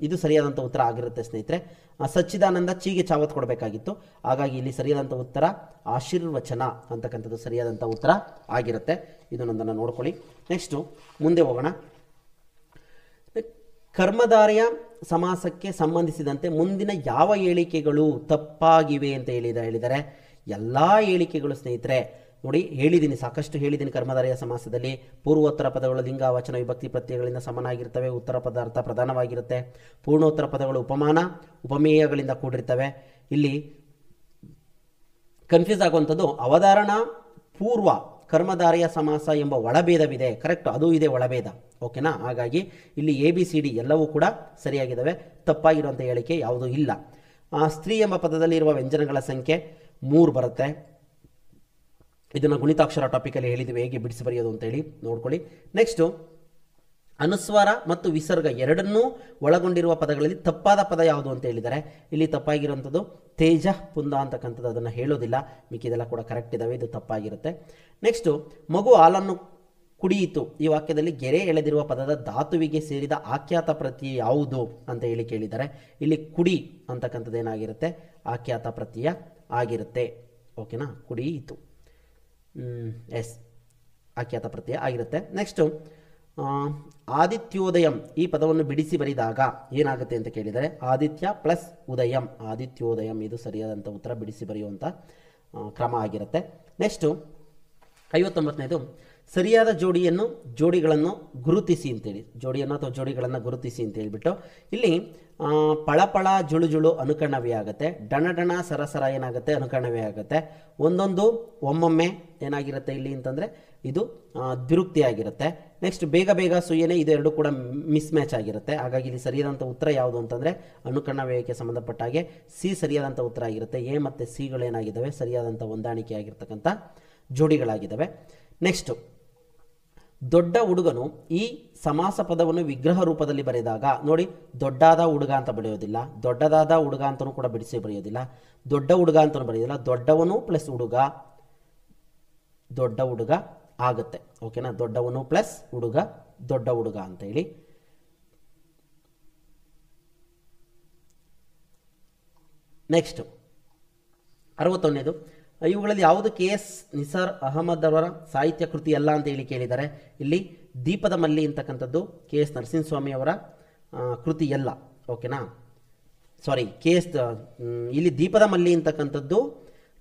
ಇದು ಸರಿಯಾದಂಥ ಉತ್ತರ ಆಗಿರುತ್ತೆ ಸ್ನೇಹಿತರೆ. ಸಚ್ಚಿದಾನಂದ ಚೀಗೆ ಚಾವತ್ ಕೊಡಬೇಕಾಗಿತ್ತು, ಹಾಗಾಗಿ ಇಲ್ಲಿ ಸರಿಯಾದಂಥ ಉತ್ತರ ಆಶೀರ್ವಚನ ಅಂತಕ್ಕಂಥದ್ದು ಸರಿಯಾದಂಥ ಉತ್ತರ ಆಗಿರುತ್ತೆ. ಇದನ್ನೊಂದನ್ನು ನೋಡ್ಕೊಳ್ಳಿ. ನೆಕ್ಸ್ಟು ಮುಂದೆ ಹೋಗೋಣ. ಕರ್ಮಧಾರಯ ಸಮಾಸಕ್ಕೆ ಸಂಬಂಧಿಸಿದಂತೆ ಮುಂದಿನ ಯಾವ ಹೇಳಿಕೆಗಳು ತಪ್ಪಾಗಿವೆ ಅಂತ ಹೇಳಿದ್ದಾರೆ. ಎಲ್ಲ ಹೇಳಿಕೆಗಳು ಸ್ನೇಹಿತರೆ ನೋಡಿ ಹೇಳಿದ್ದೀನಿ, ಸಾಕಷ್ಟು ಹೇಳಿದ್ದೀನಿ. ಕರ್ಮಧಾರಯ ಸಮಾಸದಲ್ಲಿ ಪೂರ್ವೋತ್ತರ ಪದಗಳು ಲಿಂಗ ವಚನ ವಿಭಕ್ತಿ ಪ್ರತ್ಯಯಗಳಿಂದ ಸಮನಾಗಿರ್ತವೆ, ಉತ್ತರ ಪದಾರ್ಥ ಪ್ರಧಾನವಾಗಿರುತ್ತೆ. ಪೂರ್ಣೋತ್ತರ ಪದಗಳು ಉಪಮಾನ ಉಪಮೇಯಗಳಿಂದ ಕೂಡಿರ್ತವೆ. ಇಲ್ಲಿ ಕನ್ಫ್ಯೂಸ್ ಆಗುವಂಥದ್ದು ಅವಧಾರಣ ಪೂರ್ವ ಕರ್ಮಧಾರಯ ಸಮಾಸ ಎಂಬ ಒಳಭೇದವಿದೆ. ಕರೆಕ್ಟ್, ಅದು ಇದೆ ಒಳಭೇದ. ಓಕೆನಾ? ಹಾಗಾಗಿ ಇಲ್ಲಿ ABCD ಎಲ್ಲವೂ ಕೂಡ ಸರಿಯಾಗಿದ್ದಾವೆ. ತಪ್ಪಾಗಿರುವಂಥ ಹೇಳಿಕೆ ಯಾವುದೂ ಇಲ್ಲ. ಸ್ತ್ರೀ ಎಂಬ ಪದದಲ್ಲಿ ಇರುವ ವ್ಯಂಜನಗಳ ಸಂಖ್ಯೆ 3 ಬರುತ್ತೆ. ಇದನ್ನು ಗುಣಿತಾಕ್ಷರ ಟಾಪಿಕಲ್ಲಿ ಹೇಳಿದ್ದೀವಿ ಹೇಗೆ ಬಿಡಿಸಿ ಬರೆಯೋದು ಅಂತೇಳಿ ನೋಡ್ಕೊಳ್ಳಿ. ನೆಕ್ಸ್ಟು ಅನುಸ್ವಾರ ಮತ್ತು ವಿಸರ್ಗ ಎರಡನ್ನೂ ಒಳಗೊಂಡಿರುವ ಪದಗಳಲ್ಲಿ ತಪ್ಪಾದ ಪದ ಯಾವುದು ಅಂತ ಹೇಳಿದ್ದಾರೆ. ಇಲ್ಲಿ ತಪ್ಪಾಗಿರುವಂಥದ್ದು ತೇಜ ಪುಂದ ಅಂತಕ್ಕಂಥದ್ದು, ಅದನ್ನು ಹೇಳೋದಿಲ್ಲ. ಮಿಕ್ಕಿದೆಲ್ಲ ಕೂಡ ಕರೆಕ್ಟ್ ಇದ್ದಾವೆ, ಇದು ತಪ್ಪಾಗಿರುತ್ತೆ. ನೆಕ್ಸ್ಟು ಮಗು ಹಾಲನ್ನು ಕುಡಿಯಿತು. ಈ ವಾಕ್ಯದಲ್ಲಿ ಗೆರೆ ಎಳೆದಿರುವ ಪದದ ಧಾತುವಿಗೆ ಸೇರಿದ ಆಖ್ಯಾತ ಪ್ರತ್ಯಯ ಯಾವುದು ಅಂತ ಹೇಳಿ ಕೇಳಿದ್ದಾರೆ. ಇಲ್ಲಿ ಕುಡಿ ಅಂತಕ್ಕಂಥದ್ದು ಏನಾಗಿರುತ್ತೆ? ಆಖ್ಯಾತ ಪ್ರತ್ಯಯ ಆಗಿರುತ್ತೆ. ಓಕೆನಾ? ಕುಡಿಯಿತು ಎಸ್ ಆಖ್ಯಾತ ಪ್ರತ್ಯಯ ಆಗಿರುತ್ತೆ. ನೆಕ್ಸ್ಟು ಆದಿತ್ಯೋದಯಂ ಈ ಪದವನ್ನು ಬಿಡಿಸಿ ಬರೆದಾಗ ಏನಾಗುತ್ತೆ ಅಂತ ಕೇಳಿದರೆ ಆದಿತ್ಯ ಪ್ಲಸ್ ಉದಯಂ, ಆದಿತ್ಯೋದಯಂ ಇದು ಸರಿಯಾದಂಥ ಉತ್ತರ, ಬಿಡಿಸಿ ಬರೆಯುವಂಥ ಕ್ರಮ ಆಗಿರುತ್ತೆ. ನೆಕ್ಸ್ಟು 59ನೇದು ಸರಿಯಾದ ಜೋಡಿಗಳನ್ನು ಗುರುತಿಸಿ ಅಂತೇಳಿ, ಜೋಡಿಯನ್ನು ಅಥವಾ ಜೋಡಿಗಳನ್ನು ಗುರುತಿಸಿ ಅಂತ ಹೇಳ್ಬಿಟ್ಟು ಇಲ್ಲಿ ಪಳಪಳ ಜುಳು ಜುಳು ಅನುಕರಣವೇ ಆಗುತ್ತೆ. ಡಣ ಸರಸರ ಏನಾಗುತ್ತೆ? ಅನುಕರಣವೇ ಆಗುತ್ತೆ. ಒಂದೊಂದು ಒಮ್ಮೊಮ್ಮೆ ಏನಾಗಿರುತ್ತೆ ಇಲ್ಲಿ ಅಂತಂದರೆ ಇದು ದ್ವಿರುಕ್ತಿ ಆಗಿರುತ್ತೆ. ನೆಕ್ಸ್ಟ್ ಬೇಗ ಬೇಗ ಸುಯ್ಯನೆ ಇದು ಎರಡು ಕೂಡ ಮಿಸ್ ಮ್ಯಾಚ್ ಆಗಿರುತ್ತೆ. ಹಾಗಾಗಿ ಇಲ್ಲಿ ಸರಿಯಾದಂಥ ಉತ್ತರ ಯಾವುದು ಅಂತಂದರೆ ಅನುಕರಣ ವ್ಯಯಕ್ಕೆ ಸಂಬಂಧಪಟ್ಟ ಹಾಗೆ ಸಿ ಸರಿಯಾದಂಥ ಉತ್ತರ ಆಗಿರುತ್ತೆ. ಎ ಮತ್ತು ಸಿಗಳು ಏನಾಗಿದ್ದಾವೆ? ಸರಿಯಾದಂಥ ಹೊಂದಾಣಿಕೆ ಆಗಿರ್ತಕ್ಕಂಥ ಜೋಡಿಗಳಾಗಿದ್ದಾವೆ. ನೆಕ್ಸ್ಟು ದೊಡ್ಡ ಹುಡುಗನು ಈ ಸಮಾಸ ಪದವನ್ನು ವಿಗ್ರಹ ರೂಪದಲ್ಲಿ ಬರೆದಾಗ ನೋಡಿ, ದೊಡ್ಡಾದ ಹುಡುಗ ಅಂತ ಬರೆಯೋದಿಲ್ಲ, ದೊಡ್ಡದಾದ ಹುಡುಗ ಅಂತಲೂ ಕೂಡ ಬಿಡಿಸಿ ಬರೆಯೋದಿಲ್ಲ, ದೊಡ್ಡ ಹುಡುಗ ಅಂತಲೂ ಬರೆಯೋದಿಲ್ಲ. ದೊಡ್ಡವನು ಪ್ಲಸ್ ಹುಡುಗ, ದೊಡ್ಡ ಹುಡುಗ ಆಗುತ್ತೆ. ಓಕೆನಾ? ದೊಡ್ಡವನು ಪ್ಲಸ್ ಹುಡುಗ, ದೊಡ್ಡ ಹುಡುಗ ಅಂತ ಹೇಳಿ. ನೆಕ್ಸ್ಟ್ 61ನೇದು ಇವುಗಳಲ್ಲಿ ಯಾವುದು KS ನಿಸಾರ್ ಅಹಮದ್ ಅವರ ಸಾಹಿತ್ಯ ಕೃತಿ ಅಲ್ಲ ಅಂತ ಹೇಳಿ ಕೇಳಿದ್ದಾರೆ. ಇಲ್ಲಿ ದೀಪದ ಮಲ್ಲಿ ಅಂತಕ್ಕಂಥದ್ದು KS ನರಸಿಂಹಸ್ವಾಮಿ ಅವರ ಕೃತಿ ಅಲ್ಲ. ಓಕೆನಾ? ಸಾರಿ, ಇಲ್ಲಿ ದೀಪದ ಮಲ್ಲಿ ಅಂತಕ್ಕಂಥದ್ದು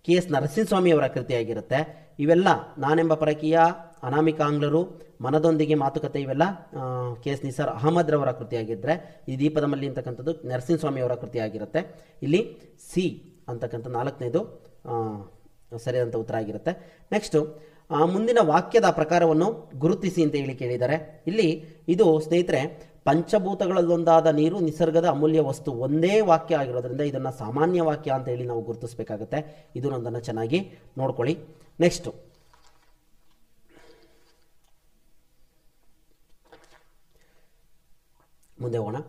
KS ನರಸಿಂಹಸ್ವಾಮಿ ಅವರ ಕೃತಿಯಾಗಿರುತ್ತೆ. ಇವೆಲ್ಲ ನಾನೆಂಬ ಪರಕೀಯ, ಅನಾಮಿಕಾಂಗ್ಲರು, ಮನದೊಂದಿಗೆ ಮಾತುಕತೆ ಇವೆಲ್ಲ KS ನಿಸಾರ್ ಅಹಮದ್ ರವರ ಕೃತಿಯಾಗಿದ್ದರೆ ಈ ದೀಪದ ಮಲ್ಲಿ ಅಂತಕ್ಕಂಥದ್ದು ನರಸಿಂಹಸ್ವಾಮಿ ಅವರ ಕೃತಿಯಾಗಿರುತ್ತೆ. ಇಲ್ಲಿ ಸಿ ಅಂತಕ್ಕಂಥ 4ನೇದು ಸರಿಯಾದಂಥ ಉತ್ತರ ಆಗಿರುತ್ತೆ. ನೆಕ್ಸ್ಟು ಮುಂದಿನ ವಾಕ್ಯದ ಪ್ರಕಾರವನ್ನು ಗುರುತಿಸಿ ಅಂತ ಹೇಳಿ ಕೇಳಿದ್ದಾರೆ. ಇಲ್ಲಿ ಇದು ಸ್ನೇಹಿತರೆ ಪಂಚಭೂತಗಳಲ್ಲೊಂದಾದ ನೀರು ನಿಸರ್ಗದ ಅಮೂಲ್ಯ ವಸ್ತು ಒಂದೇ ವಾಕ್ಯ ಆಗಿರೋದ್ರಿಂದ ಇದನ್ನು ಸಾಮಾನ್ಯ ವಾಕ್ಯ ಅಂತ ಹೇಳಿ ನಾವು ಗುರುತಿಸಬೇಕಾಗುತ್ತೆ. ಇದನ್ನೊಂದನ್ನು ಚೆನ್ನಾಗಿ ನೋಡ್ಕೊಳ್ಳಿ. ನೆಕ್ಸ್ಟು ಮುಂದೆ ಹೋಗೋಣ.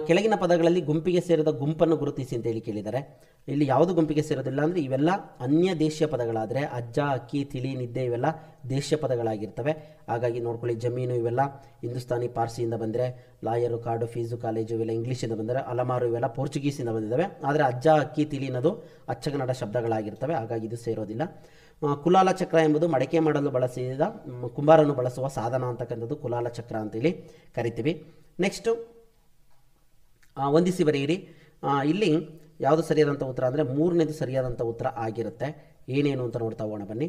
ಕೆಳಗಿನ ಪದಗಳಲ್ಲಿ ಗುಂಪಿಗೆ ಸೇರಿದ ಗುಂಪನ್ನು ಗುರುತಿಸಿ ಅಂತ ಹೇಳಿ ಕೇಳಿದ್ದಾರೆ. ಇಲ್ಲಿ ಯಾವುದು ಗುಂಪಿಗೆ ಸೇರೋದಿಲ್ಲ ಅಂದರೆ ಇವೆಲ್ಲ ಅನ್ಯ ದೇಶೀಯ ಪದಗಳಾದರೆ ಅಜ್ಜ, ಅಕ್ಕಿ, ತಿಳಿ, ನಿದ್ದೆ ಇವೆಲ್ಲ ದೇಶೀಯ ಪದಗಳಾಗಿರ್ತವೆ. ಹಾಗಾಗಿ ನೋಡ್ಕೊಳ್ಳಿ. ಜಮೀನು ಇವೆಲ್ಲ ಹಿಂದೂಸ್ತಾನಿ ಪಾರ್ಸಿಯಿಂದ ಬಂದರೆ, ಲಾಯರು, ಕಾಡು, ಫೀಸು, ಕಾಲೇಜು ಇವೆಲ್ಲ ಇಂಗ್ಲೀಷಿಂದ ಬಂದರೆ, ಅಲಮಾರು ಇವೆಲ್ಲ ಪೋರ್ಚುಗೀಸಿಂದ ಬಂದಿದ್ದಾವೆ. ಆದರೆ ಅಜ್ಜ, ಅಕ್ಕಿ, ತಿಳಿ ಅನ್ನೋದು ಅಚ್ಚಗನ್ನಡ ಶಬ್ದಗಳಾಗಿರ್ತವೆ. ಹಾಗಾಗಿ ಇದು ಸೇರೋದಿಲ್ಲ. ಕುಲಾಲ ಚಕ್ರ ಎಂಬುದು ಮಡಕೆ ಮಾಡಲು ಬಳಸಿದ ಕುಂಬಾರನು ಬಳಸುವ ಸಾಧನ ಅಂತಕ್ಕಂಥದ್ದು ಕುಲಾಲ ಚಕ್ರ ಅಂತೇಳಿ ಕರಿತೀವಿ. ನೆಕ್ಸ್ಟು ಹೊಂದಿಸಿ ಬರೆಯಿರಿ. ಇಲ್ಲಿ ಯಾವುದು ಸರಿಯಾದಂಥ ಉತ್ತರ ಅಂದರೆ 3ನೇದು ಸರಿಯಾದಂಥ ಉತ್ತರ ಆಗಿರುತ್ತೆ. ಏನೇನು ಅಂತ ನೋಡ್ತಾ ಹೋಗೋಣ ಬನ್ನಿ.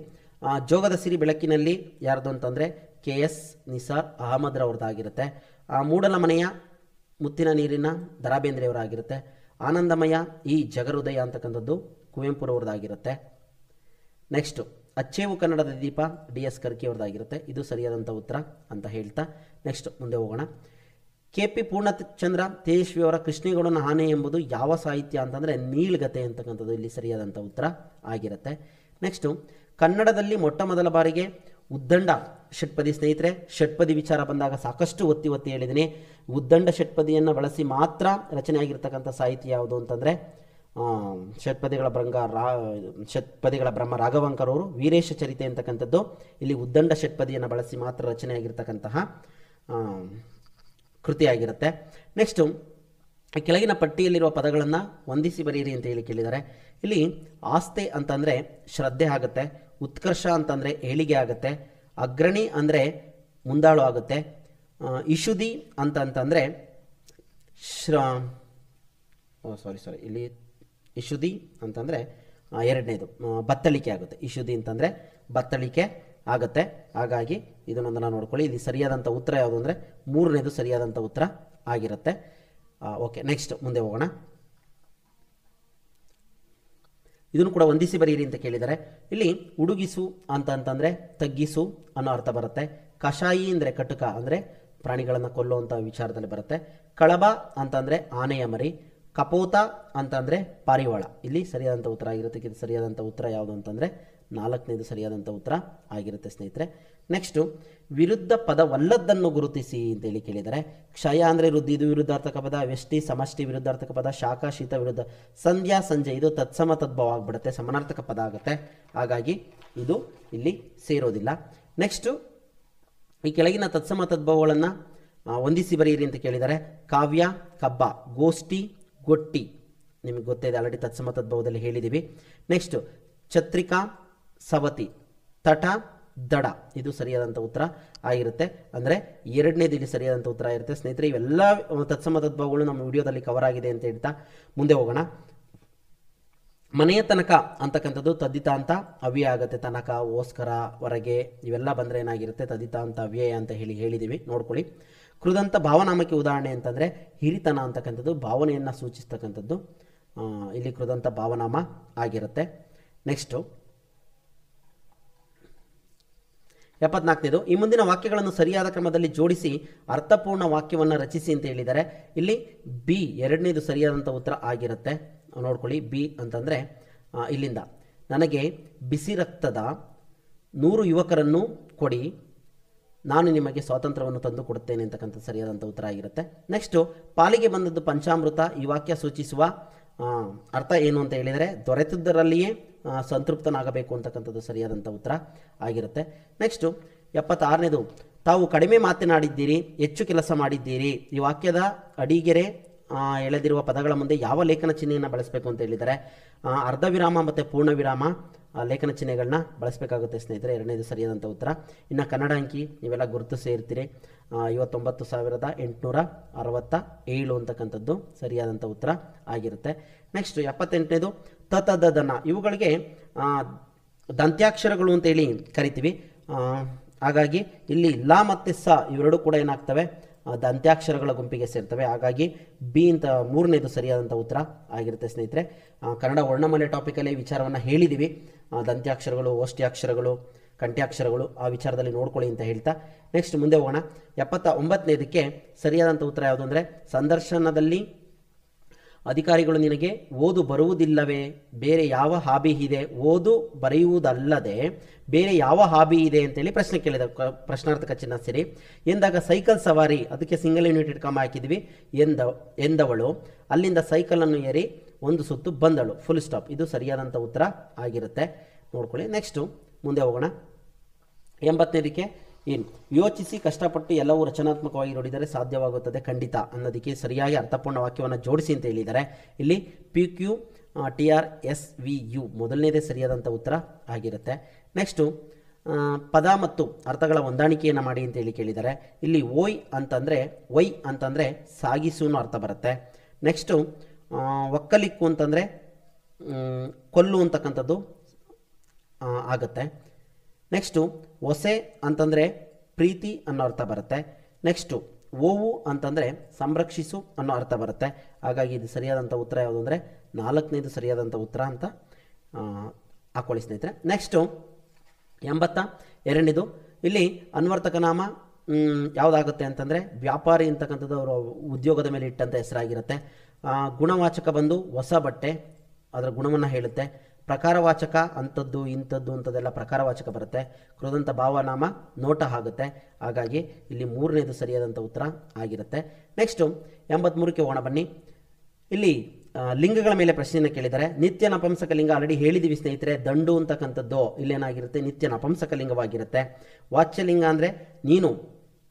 ಜೋಗದ ಸಿರಿ ಬೆಳಕಿನಲ್ಲಿ ಯಾರ್ದು ಅಂತಂದರೆ KS ನಿಸಾರ್ ಅಹಮದ್ ರವ್ರದ್ದಾಗಿರುತ್ತೆ. ಮೂಡಲ ಮನೆಯ ಮುತ್ತಿನ ನೀರಿನ ದ ರಾ ಬೇಂದ್ರೆಯವರಾಗಿರುತ್ತೆ. ಆನಂದಮಯ ಈ ಜಗಹೃದಯ ಅಂತಕ್ಕಂಥದ್ದು ಕುವೆಂಪುರವ್ರದ್ದಾಗಿರುತ್ತೆ. ನೆಕ್ಸ್ಟು ಅಚ್ಚೇವು ಕನ್ನಡದ ದೀಪ DS ಕರ್ಕಿ ಅವ್ರದ್ದಾಗಿರುತ್ತೆ. ಇದು ಸರಿಯಾದಂಥ ಉತ್ತರ ಅಂತ ಹೇಳ್ತಾ ನೆಕ್ಸ್ಟ್ ಮುಂದೆ ಹೋಗೋಣ. KP ಪೂರ್ಣಚಂದ್ರ ತೇಜಸ್ವಿ ಅವರ ಕೃಷ್ಣೇಗೌಡನ ಆನೆ ಎಂಬುದು ಯಾವ ಸಾಹಿತ್ಯ ಅಂತಂದರೆ ನೀಳ್ಗತೆ ಅಂತಕ್ಕಂಥದ್ದು ಇಲ್ಲಿ ಸರಿಯಾದಂಥ ಉತ್ತರ ಆಗಿರುತ್ತೆ. ನೆಕ್ಸ್ಟು ಕನ್ನಡದಲ್ಲಿ ಮೊಟ್ಟ ಮೊದಲ ಬಾರಿಗೆ ಉದ್ದಂಡ ಷಟ್ಪದಿ. ಸ್ನೇಹಿತರೆ, ಷಟ್ಪದಿ ವಿಚಾರ ಬಂದಾಗ ಸಾಕಷ್ಟು ಒತ್ತಿ ಹೇಳಿದ್ದೀನಿ. ಉದ್ದಂಡ ಷಟ್ಪದಿಯನ್ನು ಬಳಸಿ ಮಾತ್ರ ರಚನೆ ಆಗಿರ್ತಕ್ಕಂಥ ಸಾಹಿತ್ಯ ಯಾವುದು ಅಂತಂದರೆ ಷಟ್ಪದಿಗಳ ಬ್ರಹ್ಮ ರಾಘವಂಕರವರು ವೀರೇಶ ಚರಿತೆ ಅಂತಕ್ಕಂಥದ್ದು ಇಲ್ಲಿ ಉದ್ದಂಡ ಷಟ್ಪದಿಯನ್ನು ಬಳಸಿ ಮಾತ್ರ ರಚನೆಯಾಗಿರ್ತಕ್ಕಂತಹ ಕೃತಿಯಾಗಿರುತ್ತೆ. ನೆಕ್ಸ್ಟು ಕೆಳಗಿನ ಪಟ್ಟಿಯಲ್ಲಿರುವ ಪದಗಳನ್ನು ಹೊಂದಿಸಿ ಬರೆಯಿರಿ ಅಂತ ಹೇಳಿ ಕೇಳಿದ್ದಾರೆ. ಇಲ್ಲಿ ಆಸ್ತೆ ಅಂತಂದರೆ ಶ್ರದ್ಧೆ ಆಗುತ್ತೆ, ಉತ್ಕರ್ಷ ಅಂತಂದರೆ ಏಳಿಗೆ ಆಗುತ್ತೆ, ಅಗ್ರಣಿ ಅಂದರೆ ಮುಂದಾಳು ಆಗುತ್ತೆ, ಇಶುದಿ ಅಂತಂತಂದರೆ ಇಲ್ಲಿ ಇಶುದಿ ಅಂತಂದರೆ ಎರಡನೇದು ಬತ್ತಳಿಕೆ ಆಗುತ್ತೆ. ಇಶುದಿ ಅಂತಂದರೆ ಬತ್ತಳಿಕೆ ಆಗುತ್ತೆ. ಹಾಗಾಗಿ ಇದನ್ನೊಂದನ್ನು ನೋಡ್ಕೊಳ್ಳಿ. ಇಲ್ಲಿ ಸರಿಯಾದಂಥ ಉತ್ತರ ಯಾವುದು ಅಂದರೆ ಮೂರನೇದು ಸರಿಯಾದಂಥ ಉತ್ತರ ಆಗಿರುತ್ತೆ. ಓಕೆ, ನೆಕ್ಸ್ಟ್ ಮುಂದೆ ಹೋಗೋಣ. ಇದನ್ನು ಕೂಡ ಹೊಂದಿಸಿ ಬರೀರಿ ಅಂತ ಕೇಳಿದರೆ ಇಲ್ಲಿ ಉಡುಗಿಸು ಅಂತಂತಂದರೆ ತಗ್ಗಿಸು ಅನ್ನೋ ಅರ್ಥ ಬರುತ್ತೆ. ಕಷಾಯಿ ಅಂದರೆ ಕಟುಕ ಅಂದರೆ ಪ್ರಾಣಿಗಳನ್ನು ಕೊಲ್ಲುವಂಥ ವಿಚಾರದಲ್ಲಿ ಬರುತ್ತೆ. ಕಳಬ ಅಂತಂದರೆ ಆನೆಯ ಮರಿ. ಕಪೋತ ಅಂತಂದರೆ ಪಾರಿವಾಳ. ಇಲ್ಲಿ ಸರಿಯಾದಂಥ ಉತ್ತರ ಆಗಿರುತ್ತೆ. ಇದು ಸರಿಯಾದಂಥ ಉತ್ತರ ಯಾವುದು ಅಂತಂದರೆ ನಾಲ್ಕನೇದು ಸರಿಯಾದಂಥ ಉತ್ತರ ಆಗಿರುತ್ತೆ ಸ್ನೇಹಿತರೆ. ನೆಕ್ಸ್ಟು ವಿರುದ್ಧ ಪದವಲ್ಲದ್ದನ್ನು ಗುರುತಿಸಿ ಅಂತೇಳಿ ಕೇಳಿದರೆ ಕ್ಷಯ ಅಂದರೆ ವೃದ್ಧಿ, ಇದು ವಿರುದ್ಧಾರ್ಥಕ ಪದ. ವ್ಯಷ್ಟಿ ಸಮಷ್ಟಿ ವಿರುದ್ಧಾರ್ಥಕ ಪದ. ಶಾಖ ಶೀತ ವಿರುದ್ಧ. ಸಂಧ್ಯಾ ಸಂಜೆ ಇದು ತತ್ಸಮ ತದ್ಭವ ಆಗಿಬಿಡುತ್ತೆ, ಸಮಾನಾರ್ಥಕ ಪದ ಆಗುತ್ತೆ. ಹಾಗಾಗಿ ಇದು ಇಲ್ಲಿ ಸೇರೋದಿಲ್ಲ. ನೆಕ್ಸ್ಟು ಈ ಕೆಳಗಿನ ತತ್ಸಮ ತದ್ಭವಗಳನ್ನು ಹೊಂದಿಸಿ ಬರೆಯಿರಿ ಅಂತ ಕೇಳಿದರೆ ಕಾವ್ಯ ಕಬ್ಬ, ಗೋಷ್ಠಿ ಗೊಟ್ಟಿ, ನಿಮಗೆ ಗೊತ್ತಿದೆ ಆಲ್ರೆಡಿ ತತ್ಸಮ ತದ್ಭವದಲ್ಲಿ ಹೇಳಿದ್ದೀವಿ. ನೆಕ್ಸ್ಟು ಛತ್ರಿಕಾ ಸವತಿ, ತಟ ದಡ, ಇದು ಸರಿಯಾದಂಥ ಉತ್ತರ ಆಗಿರುತ್ತೆ. ಅಂದರೆ ಎರಡನೇದು ಇಲ್ಲಿ ಸರಿಯಾದಂಥ ಉತ್ತರ ಆಗಿರುತ್ತೆ ಸ್ನೇಹಿತರೆ. ಇವೆಲ್ಲ ತತ್ಸಮ ತದ್ಭವಗಳು ನಮ್ಮ ವಿಡಿಯೋದಲ್ಲಿ ಕವರ್ ಆಗಿದೆ ಅಂತ ಹೇಳ್ತಾ ಮುಂದೆ ಹೋಗೋಣ. ಮನೆಯ ತನಕ ಅಂತಕ್ಕಂಥದ್ದು ತದ್ದಿತ ಅಂತ ಅವ್ಯಯ ಆಗುತ್ತೆ. ತನಕ, ಓಸ್ಕರ, ಹೊರಗೆ ಇವೆಲ್ಲ ಬಂದರೆ ಏನಾಗಿರುತ್ತೆ ತದ್ದಿತ ಅಂತ ಅವ್ಯಯ ಅಂತ ಹೇಳಿದ್ದೀವಿ, ನೋಡ್ಕೊಳ್ಳಿ. ಕೃದಂತ ಭಾವನಾಮಕ್ಕೆ ಉದಾಹರಣೆ ಅಂತಂದರೆ ಹಿರಿತನ ಅಂತಕ್ಕಂಥದ್ದು ಭಾವನೆಯನ್ನು ಸೂಚಿಸ್ತಕ್ಕಂಥದ್ದು ಇಲ್ಲಿ ಕೃದಂತ ಭಾವನಾಮ ಆಗಿರುತ್ತೆ. ನೆಕ್ಸ್ಟು 74ನೇದು ಈ ಮುಂದಿನ ವಾಕ್ಯಗಳನ್ನು ಸರಿಯಾದ ಕ್ರಮದಲ್ಲಿ ಜೋಡಿಸಿ ಅರ್ಥಪೂರ್ಣ ವಾಕ್ಯವನ್ನು ರಚಿಸಿ ಅಂತ ಹೇಳಿದ್ದಾರೆ. ಇಲ್ಲಿ ಬಿ ಎರಡನೇದು ಸರಿಯಾದಂಥ ಉತ್ತರ ಆಗಿರುತ್ತೆ. ನೋಡ್ಕೊಳ್ಳಿ, ಬಿ ಅಂತಂದರೆ ಇಲ್ಲಿಂದ ನನಗೆ ಬಿಸಿ ರಕ್ತದ 100 ಯುವಕರನ್ನು ಕೊಡಿ, ನಾನು ನಿಮಗೆ ಸ್ವಾತಂತ್ರ್ಯವನ್ನು ತಂದು ಕೊಡುತ್ತೇನೆ ಅಂತಕ್ಕಂಥ ಸರಿಯಾದಂಥ ಉತ್ತರ ಆಗಿರುತ್ತೆ. ನೆಕ್ಸ್ಟು ಪಾಲಿಗೆ ಬಂದದ್ದು ಪಂಚಾಮೃತ. ಈ ವಾಕ್ಯ ಸೂಚಿಸುವ ಅರ್ಥ ಏನು ಅಂತ ಹೇಳಿದರೆ ದೊರೆತದ್ದರಲ್ಲಿಯೇ ಸಂತೃಪ್ತನಾಗಬೇಕು ಅಂತಕ್ಕಂಥದ್ದು ಸರಿಯಾದಂಥ ಉತ್ತರ ಆಗಿರುತ್ತೆ. ನೆಕ್ಸ್ಟು 76ನೇದು ತಾವು ಕಡಿಮೆ ಮಾತನಾಡಿದ್ದೀರಿ, ಹೆಚ್ಚು ಕೆಲಸ ಮಾಡಿದ್ದೀರಿ. ಈ ವಾಕ್ಯದ ಅಡಿಗೆರೆ ಎಳೆದಿರುವ ಪದಗಳ ಮುಂದೆ ಯಾವ ಲೇಖನ ಚಿಹ್ನೆಯನ್ನು ಬಳಸಬೇಕು ಅಂತ ಹೇಳಿದರೆ ಅರ್ಧ ವಿರಾಮ ಮತ್ತು ಪೂರ್ಣ ವಿರಾಮ ಲೇಖನ ಚಿಹ್ನೆಗಳನ್ನ ಬಳಸಬೇಕಾಗುತ್ತೆ ಸ್ನೇಹಿತರೆ. ಎರಡನೇದು ಸರಿಯಾದಂಥ ಉತ್ತರ. ಇನ್ನು ಕನ್ನಡ ಅಂಕಿ ನೀವೆಲ್ಲ ಗುರುತಿಸಿ ಇರ್ತೀರಿ. 59,967 ಅಂತಕ್ಕಂಥದ್ದು ಸರಿಯಾದಂಥ ಉತ್ತರ ಆಗಿರುತ್ತೆ. ನೆಕ್ಸ್ಟ್ 78ನೇದು ತತದನ, ಇವುಗಳಿಗೆ ದಂತ್ಯಾಕ್ಷರಗಳು ಅಂತೇಳಿ ಕರಿತೀವಿ. ಹಾಗಾಗಿ ಇಲ್ಲಿ ಲ ಮತ್ತು ಸ ಇವೆರಡೂ ಕೂಡ ಏನಾಗ್ತವೆ ದಂತ್ಯಾಕ್ಷರಗಳ ಗುಂಪಿಗೆ ಸೇರ್ತವೆ. ಹಾಗಾಗಿ ಬಿ ಅಂತ ಮೂರನೇದು ಸರಿಯಾದಂಥ ಉತ್ತರ ಆಗಿರುತ್ತೆ ಸ್ನೇಹಿತರೆ. ಕನ್ನಡ ವರ್ಣಮಾಲೆ ಟಾಪಿಕಲ್ಲಿ ವಿಚಾರವನ್ನು ಹೇಳಿದ್ದೀವಿ. ದಂತ್ಯಾಕ್ಷರಗಳು, ಓಷ್ಟ್ಯಾಕ್ಷರಗಳು, ಕಂಠ್ಯಾಕ್ಷರಗಳು ಆ ವಿಚಾರದಲ್ಲಿ ನೋಡ್ಕೊಳ್ಳಿ ಅಂತ ಹೇಳ್ತಾ ನೆಕ್ಸ್ಟ್ ಮುಂದೆ ಹೋಗೋಣ. 79ನೇದಕ್ಕೆ ಸರಿಯಾದಂಥ ಉತ್ತರ ಯಾವುದು ಅಂದರೆ ಸಂದರ್ಶನದಲ್ಲಿ ಅಧಿಕಾರಿಗಳು ನಿನಗೆ ಓದು ಬರುವುದಿಲ್ಲವೇ, ಬೇರೆ ಯಾವ ಹಾಬಿ ಇದೆ, ಓದು ಬರೆಯುವುದಲ್ಲದೆ ಬೇರೆ ಯಾವ ಹಾಬಿ ಇದೆ ಅಂತೇಳಿ ಪ್ರಶ್ನೆ ಕೇಳಿದ. ಪ್ರಶ್ನಾರ್ಥಕ ಚಿಹ್ನ ಸರಿ ಎಂದಾಗ ಸೈಕಲ್ ಸವಾರಿ, ಅದಕ್ಕೆ ಸಿಂಗಲ್ ಯೂನಿಟ್ ಕಾಮ ಹಾಕಿದ್ವಿ. ಎಂದವಳು ಅಲ್ಲಿಂದ ಸೈಕಲನ್ನು ಏರಿ ಒಂದು ಸುತ್ತು ಬಂದಳು, ಫುಲ್ ಸ್ಟಾಪ್. ಇದು ಸರಿಯಾದಂಥ ಉತ್ತರ ಆಗಿರುತ್ತೆ, ನೋಡ್ಕೊಳ್ಳಿ. ನೆಕ್ಸ್ಟು ಮುಂದೆ ಹೋಗೋಣ. 80ನೇದಕ್ಕೆ ಏನು ಯೋಚಿಸಿ ಕಷ್ಟಪಟ್ಟು ಎಲ್ಲವೂ ರಚನಾತ್ಮಕವಾಗಿ ನೋಡಿದರೆ ಸಾಧ್ಯವಾಗುತ್ತದೆ ಖಂಡಿತ ಅನ್ನೋದಕ್ಕೆ ಸರಿಯಾಗಿ ಅರ್ಥಪೂರ್ಣ ವಾಕ್ಯವನ್ನು ಜೋಡಿಸಿ ಅಂತ ಹೇಳಿದ್ದಾರೆ. ಇಲ್ಲಿ PQTRSVU ಮೊದಲನೇದೇ ಸರಿಯಾದಂಥ ಉತ್ತರ ಆಗಿರುತ್ತೆ. ನೆಕ್ಸ್ಟು ಪದ ಮತ್ತು ಅರ್ಥಗಳ ಹೊಂದಾಣಿಕೆಯನ್ನು ಮಾಡಿ ಅಂತ ಹೇಳಿ ಕೇಳಿದ್ದಾರೆ. ಇಲ್ಲಿ ವೈ ಅಂತಂದರೆ ಸಾಗಿಸು ಅನ್ನೋ ಅರ್ಥ ಬರುತ್ತೆ. ನೆಕ್ಸ್ಟು ಒಕ್ಕಲಿಕ್ಕು ಅಂತಂದರೆ ಕೊಲ್ಲು ಅಂತಕ್ಕಂಥದ್ದು ಆಗುತ್ತೆ. ನೆಕ್ಸ್ಟು ಹೊಸೆ ಅಂತಂದರೆ ಪ್ರೀತಿ ಅನ್ನೋ ಅರ್ಥ ಬರುತ್ತೆ. ನೆಕ್ಸ್ಟು ಓವು ಅಂತಂದರೆ ಸಂರಕ್ಷಿಸು ಅನ್ನೋ ಅರ್ಥ ಬರುತ್ತೆ. ಹಾಗಾಗಿ ಇದು ಸರಿಯಾದಂಥ ಉತ್ತರ ಯಾವುದು ಅಂದರೆ 4ನೇದು ಸರಿಯಾದಂಥ ಉತ್ತರ ಅಂತ ಹಾಕೊಳ್ಳಿ ಸ್ನೇಹಿತರೆ. ನೆಕ್ಸ್ಟು 82ನೇದು ಇಲ್ಲಿ ಅನ್ವರ್ತಕ ನಾಮ ಯಾವುದಾಗುತ್ತೆ ಅಂತಂದರೆ ವ್ಯಾಪಾರಿ ಅಂತಕ್ಕಂಥದ್ದು ಅವರ ಉದ್ಯೋಗದ ಮೇಲೆ ಇಟ್ಟಂಥ ಹೆಸರಾಗಿರುತ್ತೆ. ಗುಣವಾಚಕ ಬಂದು ಹೊಸ ಬಟ್ಟೆ, ಅದರ ಗುಣವನ್ನು ಹೇಳುತ್ತೆ. ಪ್ರಕಾರವಾಚಕ ಅಂಥದ್ದು ಇಂಥದ್ದು ಅಂಥದ್ದೆಲ್ಲ ಪ್ರಕಾರವಾಚಕ ಬರುತ್ತೆ. ಕೃದಂತ ಭಾವನಾಮ ನೋಟ ಆಗುತ್ತೆ. ಹಾಗಾಗಿ ಇಲ್ಲಿ 3ನೇದು ಸರಿಯಾದಂಥ ಉತ್ತರ ಆಗಿರುತ್ತೆ. ನೆಕ್ಸ್ಟು 83ಕ್ಕೆ ಹೋಗೋಣ ಬನ್ನಿ. ಇಲ್ಲಿ ಲಿಂಗಗಳ ಮೇಲೆ ಪ್ರಶ್ನೆಯನ್ನು ಕೇಳಿದ್ದಾರೆ. ನಿತ್ಯ ನಪಂಸಕ ಲಿಂಗ ಆಲ್ರೆಡಿ ಹೇಳಿದ್ದೀವಿ ಸ್ನೇಹಿತರೆ. ದಂಡು ಅಂತಕ್ಕಂಥದ್ದು ಇಲ್ಲೇನಾಗಿರುತ್ತೆ ನಿತ್ಯ ನಪಂಸಕ ಲಿಂಗವಾಗಿರುತ್ತೆ. ವಾಚ್ಯಲಿಂಗ ಅಂದರೆ ನೀನು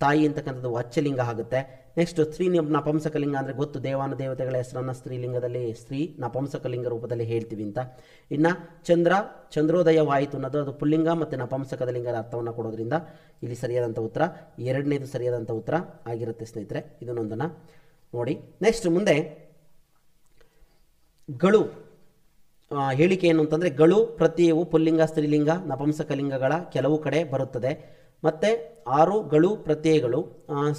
ತಾಯಿ ಅಂತಕ್ಕಂಥದ್ದು ವಾಚ್ಯಲಿಂಗ ಆಗುತ್ತೆ. ನೆಕ್ಸ್ಟ್ ಸ್ತ್ರೀ ನಪುಂಸಕಲಿಂಗ ಅಂದರೆ ಗೊತ್ತು, ದೇವಾನು ದೇವತೆಗಳ ಹೆಸರನ್ನು ಸ್ತ್ರೀಲಿಂಗದಲ್ಲಿ ಸ್ತ್ರೀ ನಪುಂಸಕಲಿಂಗ ರೂಪದಲ್ಲಿ ಹೇಳ್ತೀವಿ ಅಂತ. ಇನ್ನು ಚಂದ್ರೋದಯವಾಯಿತು ಅನ್ನೋದು ಅದು ಪುಲ್ಲಿಂಗ ಮತ್ತು ನಪುಂಸಕದ ಲಿಂಗದ ಅರ್ಥವನ್ನು ಕೊಡೋದ್ರಿಂದ ಇಲ್ಲಿ ಸರಿಯಾದಂಥ ಉತ್ತರ ಎರಡನೇದು ಸರಿಯಾದಂಥ ಉತ್ತರ ಆಗಿರುತ್ತೆ ಸ್ನೇಹಿತರೆ. ಇದನ್ನೊಂದನ್ನು ನೋಡಿ. ನೆಕ್ಸ್ಟ್ ಮುಂದೆ ಗಳು ಹೇಳಿಕೆ ಏನು ಅಂತಂದರೆ, ಗಳು ಪ್ರತ್ಯಯವು ಪುಲ್ಲಿಂಗ ಸ್ತ್ರೀಲಿಂಗ ನಪುಂಸಕಲಿಂಗಗಳ ಕೆಲವು ಕಡೆ ಬರುತ್ತದೆ. ಮತ್ತು 6 ಗಳು ಪ್ರತ್ಯಯಗಳು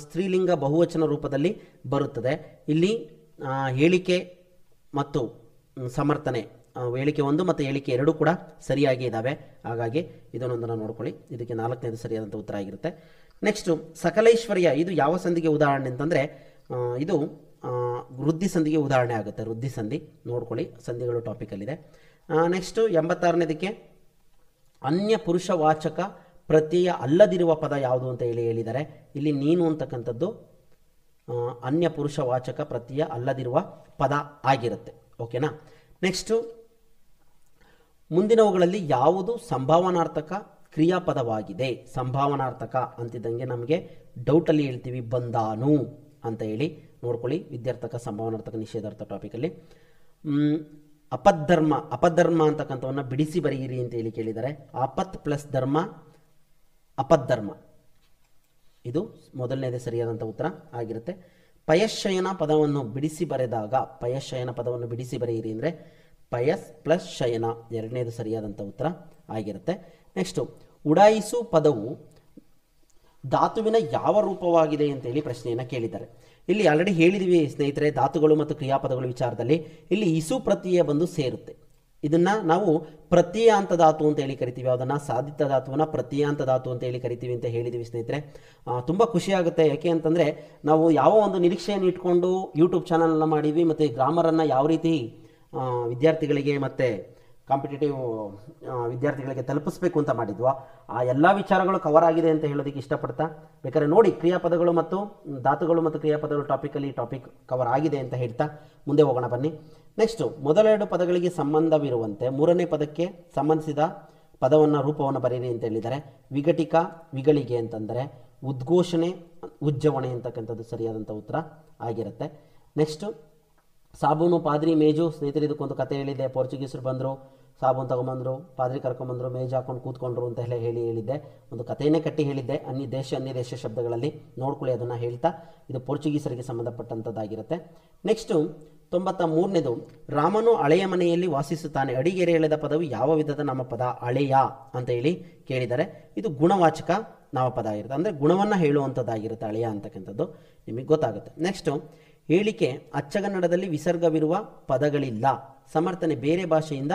ಸ್ತ್ರೀಲಿಂಗ ಬಹುವಚನ ರೂಪದಲ್ಲಿ ಬರುತ್ತದೆ. ಇಲ್ಲಿ ಹೇಳಿಕೆ ಮತ್ತು ಸಮರ್ಥನೆ, ಹೇಳಿಕೆ 1 ಮತ್ತು ಹೇಳಿಕೆ 2 ಕೂಡ ಸರಿಯಾಗಿ ಇದ್ದಾವೆ. ಹಾಗಾಗಿ ಇದನ್ನೊಂದನ್ನು ನೋಡ್ಕೊಳ್ಳಿ. ಇದಕ್ಕೆ 4ನೇದು ಸರಿಯಾದಂಥ ಉತ್ತರ ಆಗಿರುತ್ತೆ. ನೆಕ್ಸ್ಟು ಸಕಲೈಶ್ವರ್ಯ, ಇದು ಯಾವ ಸಂಧಿಗೆ ಉದಾಹರಣೆ ಅಂತಂದರೆ ಇದು ವೃದ್ಧಿ ಸಂಧಿಗೆ ಉದಾಹರಣೆ ಆಗುತ್ತೆ. ವೃದ್ಧಿ ಸಂಧಿ ನೋಡ್ಕೊಳ್ಳಿ, ಸಂಧಿಗಳು ಟಾಪಿಕಲ್ಲಿದೆ. ನೆಕ್ಸ್ಟು 86ನೇದಕ್ಕೆ ಅನ್ಯ ಪುರುಷವಾಚಕ ಪ್ರತ್ಯಯ ಅಲ್ಲದಿರುವ ಪದ ಯಾವುದು ಅಂತ ಹೇಳಿದ್ದಾರೆ. ಇಲ್ಲಿ ನೀನು ಅಂತಕ್ಕಂಥದ್ದು ಅನ್ಯ ಪುರುಷವಾಚಕ ಪ್ರತ್ಯಯ ಅಲ್ಲದಿರುವ ಪದ ಆಗಿರುತ್ತೆ. ಓಕೆನಾ. ನೆಕ್ಸ್ಟು ಮುಂದಿನವುಗಳಲ್ಲಿ ಯಾವುದು ಸಂಭಾವನಾರ್ಥಕ ಕ್ರಿಯಾಪದವಾಗಿದೆ? ಸಂಭಾವನಾರ್ಥಕ ಅಂತಿದ್ದಂಗೆ ನಮಗೆ ಡೌಟಲ್ಲಿ ಹೇಳ್ತೀವಿ ಬಂದಾನು ಅಂತ ಹೇಳಿ ನೋಡ್ಕೊಳ್ಳಿ. ವಿದ್ಯಾರ್ಥಕ ಸಂಭಾವನಾರ್ಥಕ ನಿಷೇಧಾರ್ಥ ಟಾಪಿಕಲ್ಲಿ ಅಪಧರ್ಮ ಅಂತಕ್ಕಂಥವನ್ನು ಬಿಡಿಸಿ ಬರೆಯಿರಿ ಅಂತ ಹೇಳಿ ಕೇಳಿದ್ದಾರೆ. ಆಪತ್ ಪ್ಲಸ್ ಧರ್ಮ ಅಪಧರ್ಮ, ಇದು ಮೊದಲನೇದೇ ಸರಿಯಾದಂಥ ಉತ್ತರ ಆಗಿರುತ್ತೆ. ಪಯಶಯನ ಪದವನ್ನು ಬಿಡಿಸಿ ಬರೆದಾಗ, ಪಯಶಯನ ಪದವನ್ನು ಬಿಡಿಸಿ ಬರೆಯಿರಿ ಅಂದರೆ ಪಯಸ್ ಪ್ಲಸ್ ಶಯನ, ಎರಡನೇದು ಸರಿಯಾದಂಥ ಉತ್ತರ ಆಗಿರುತ್ತೆ. ನೆಕ್ಸ್ಟು ಉಡಾಯಿಸು ಪದವು ಧಾತುವಿನ ಯಾವ ರೂಪವಾಗಿದೆ ಅಂತೇಳಿ ಪ್ರಶ್ನೆಯನ್ನು ಕೇಳಿದ್ದಾರೆ. ಇಲ್ಲಿ ಆಲ್ರೆಡಿ ಹೇಳಿದ್ವಿ ಸ್ನೇಹಿತರೆ, ಧಾತುಗಳು ಮತ್ತು ಕ್ರಿಯಾಪದಗಳು ವಿಚಾರದಲ್ಲಿ ಇಲ್ಲಿ ಇಸು ಪ್ರತ್ಯಯ ಬಂದು ಸೇರುತ್ತೆ. ಇದನ್ನು ನಾವು ಪ್ರತ್ಯಯಾಂತ ಧಾತು ಅಂತ ಹೇಳಿ ಕರಿತೀವಿ. ಅದನ್ನು ಸಾಧಿತ ಧಾತುವನ್ನು ಪ್ರತ್ಯಯಾಂತ ಧಾತು ಅಂತ ಹೇಳಿ ಕರಿತೀವಿ ಅಂತ ಹೇಳಿದ್ದೀವಿ ಸ್ನೇಹಿತರೆ. ತುಂಬ ಖುಷಿಯಾಗುತ್ತೆ. ಯಾಕೆ ಅಂತಂದರೆ ನಾವು ಯಾವ ಒಂದು ನಿರೀಕ್ಷೆಯನ್ನು ಇಟ್ಕೊಂಡು ಯೂಟ್ಯೂಬ್ ಚಾನಲ್ನ ಮಾಡಿದ್ವಿ ಮತ್ತು ಗ್ರಾಮರನ್ನು ಯಾವ ರೀತಿ ವಿದ್ಯಾರ್ಥಿಗಳಿಗೆ ಮತ್ತು ಕಾಂಪಿಟೇಟಿವ್ ವಿದ್ಯಾರ್ಥಿಗಳಿಗೆ ತಲುಪಿಸ್ಬೇಕು ಅಂತ ಮಾಡಿದ್ವೋ ಆ ಎಲ್ಲ ವಿಚಾರಗಳು ಕವರ್ ಆಗಿದೆ ಅಂತ ಹೇಳೋದಕ್ಕೆ ಇಷ್ಟಪಡ್ತಾ, ಬೇಕಾದ್ರೆ ನೋಡಿ ಕ್ರಿಯಾಪದಗಳು ಮತ್ತು ಧಾತುಗಳು ಮತ್ತು ಕ್ರಿಯಾಪದಗಳು ಟಾಪಿಕ್ ಕವರ್ ಆಗಿದೆ ಅಂತ ಹೇಳ್ತಾ ಮುಂದೆ ಹೋಗೋಣ ಬನ್ನಿ. ನೆಕ್ಸ್ಟು ಮೊದಲೆರಡು ಪದಗಳಿಗೆ ಸಂಬಂಧವಿರುವಂತೆ ಮೂರನೇ ಪದಕ್ಕೆ ಸಂಬಂಧಿಸಿದ ಪದವನ್ನು ರೂಪವನ್ನು ಬರೀರಿ ಅಂತ ಹೇಳಿದ್ದಾರೆ. ವಿಘಟಿಕ ವಿಗಳಿಗೆ ಅಂತಂದರೆ ಉದ್ಘೋಷಣೆ ಉಜ್ಜವಣೆ ಅಂತಕ್ಕಂಥದ್ದು ಸರಿಯಾದಂಥ ಉತ್ತರ ಆಗಿರುತ್ತೆ. ನೆಕ್ಸ್ಟು ಸಾಬೂನು ಪಾದ್ರಿ ಮೇಜು, ಸ್ನೇಹಿತರೆ ಇದಕ್ಕೊಂದು ಕತೆ ಹೇಳಿದ್ದೆ. ಪೋರ್ಚುಗೀಸರು ಬಂದರು, ಸಾಬೂನು ತೊಗೊಂಬಂದರು, ಪಾದ್ರಿ ಕರ್ಕೊಂಬಂದರು, ಮೇಜು ಹಾಕೊಂಡು ಕೂತ್ಕೊಂಡ್ರು ಅಂತ ಹೇಳಿದ್ದೆ. ಒಂದು ಕಥೆಯನ್ನೇ ಕಟ್ಟಿ ಹೇಳಿದ್ದೆ ಅನ್ಯ ದೇಶ ಶಬ್ದಗಳಲ್ಲಿ. ನೋಡ್ಕೊಳ್ಳಿ, ಅದನ್ನು ಹೇಳ್ತಾ ಇದು ಪೋರ್ಚುಗೀಸರಿಗೆ ಸಂಬಂಧಪಟ್ಟಂಥದ್ದಾಗಿರುತ್ತೆ. ನೆಕ್ಸ್ಟು 93ನೇದು ರಾಮನು ಹಳೆಯ ಮನೆಯಲ್ಲಿ ವಾಸಿಸುತ್ತಾನೆ. ಅಡಿಗೆರೆ ಎಳೆದ ಪದವು ಯಾವ ವಿಧದ ನಾಮಪದ? ಹಳೆಯ ಅಂತ ಹೇಳಿ ಕೇಳಿದ್ದಾರೆ. ಇದು ಗುಣವಾಚಕ ನಾಮಪದ ಆಗಿರುತ್ತೆ, ಅಂದರೆ ಗುಣವನ್ನು ಹೇಳುವಂಥದ್ದಾಗಿರುತ್ತೆ ಹಳೆಯ ಅಂತಕ್ಕಂಥದ್ದು, ನಿಮಗೆ ಗೊತ್ತಾಗುತ್ತೆ. ನೆಕ್ಸ್ಟು ಹೇಳಿಕೆ ಅಚ್ಚಗನ್ನಡದಲ್ಲಿ ವಿಸರ್ಗವಿರುವ ಪದಗಳಿಲ್ಲ. ಸಮರ್ಥನೆ ಬೇರೆ ಭಾಷೆಯಿಂದ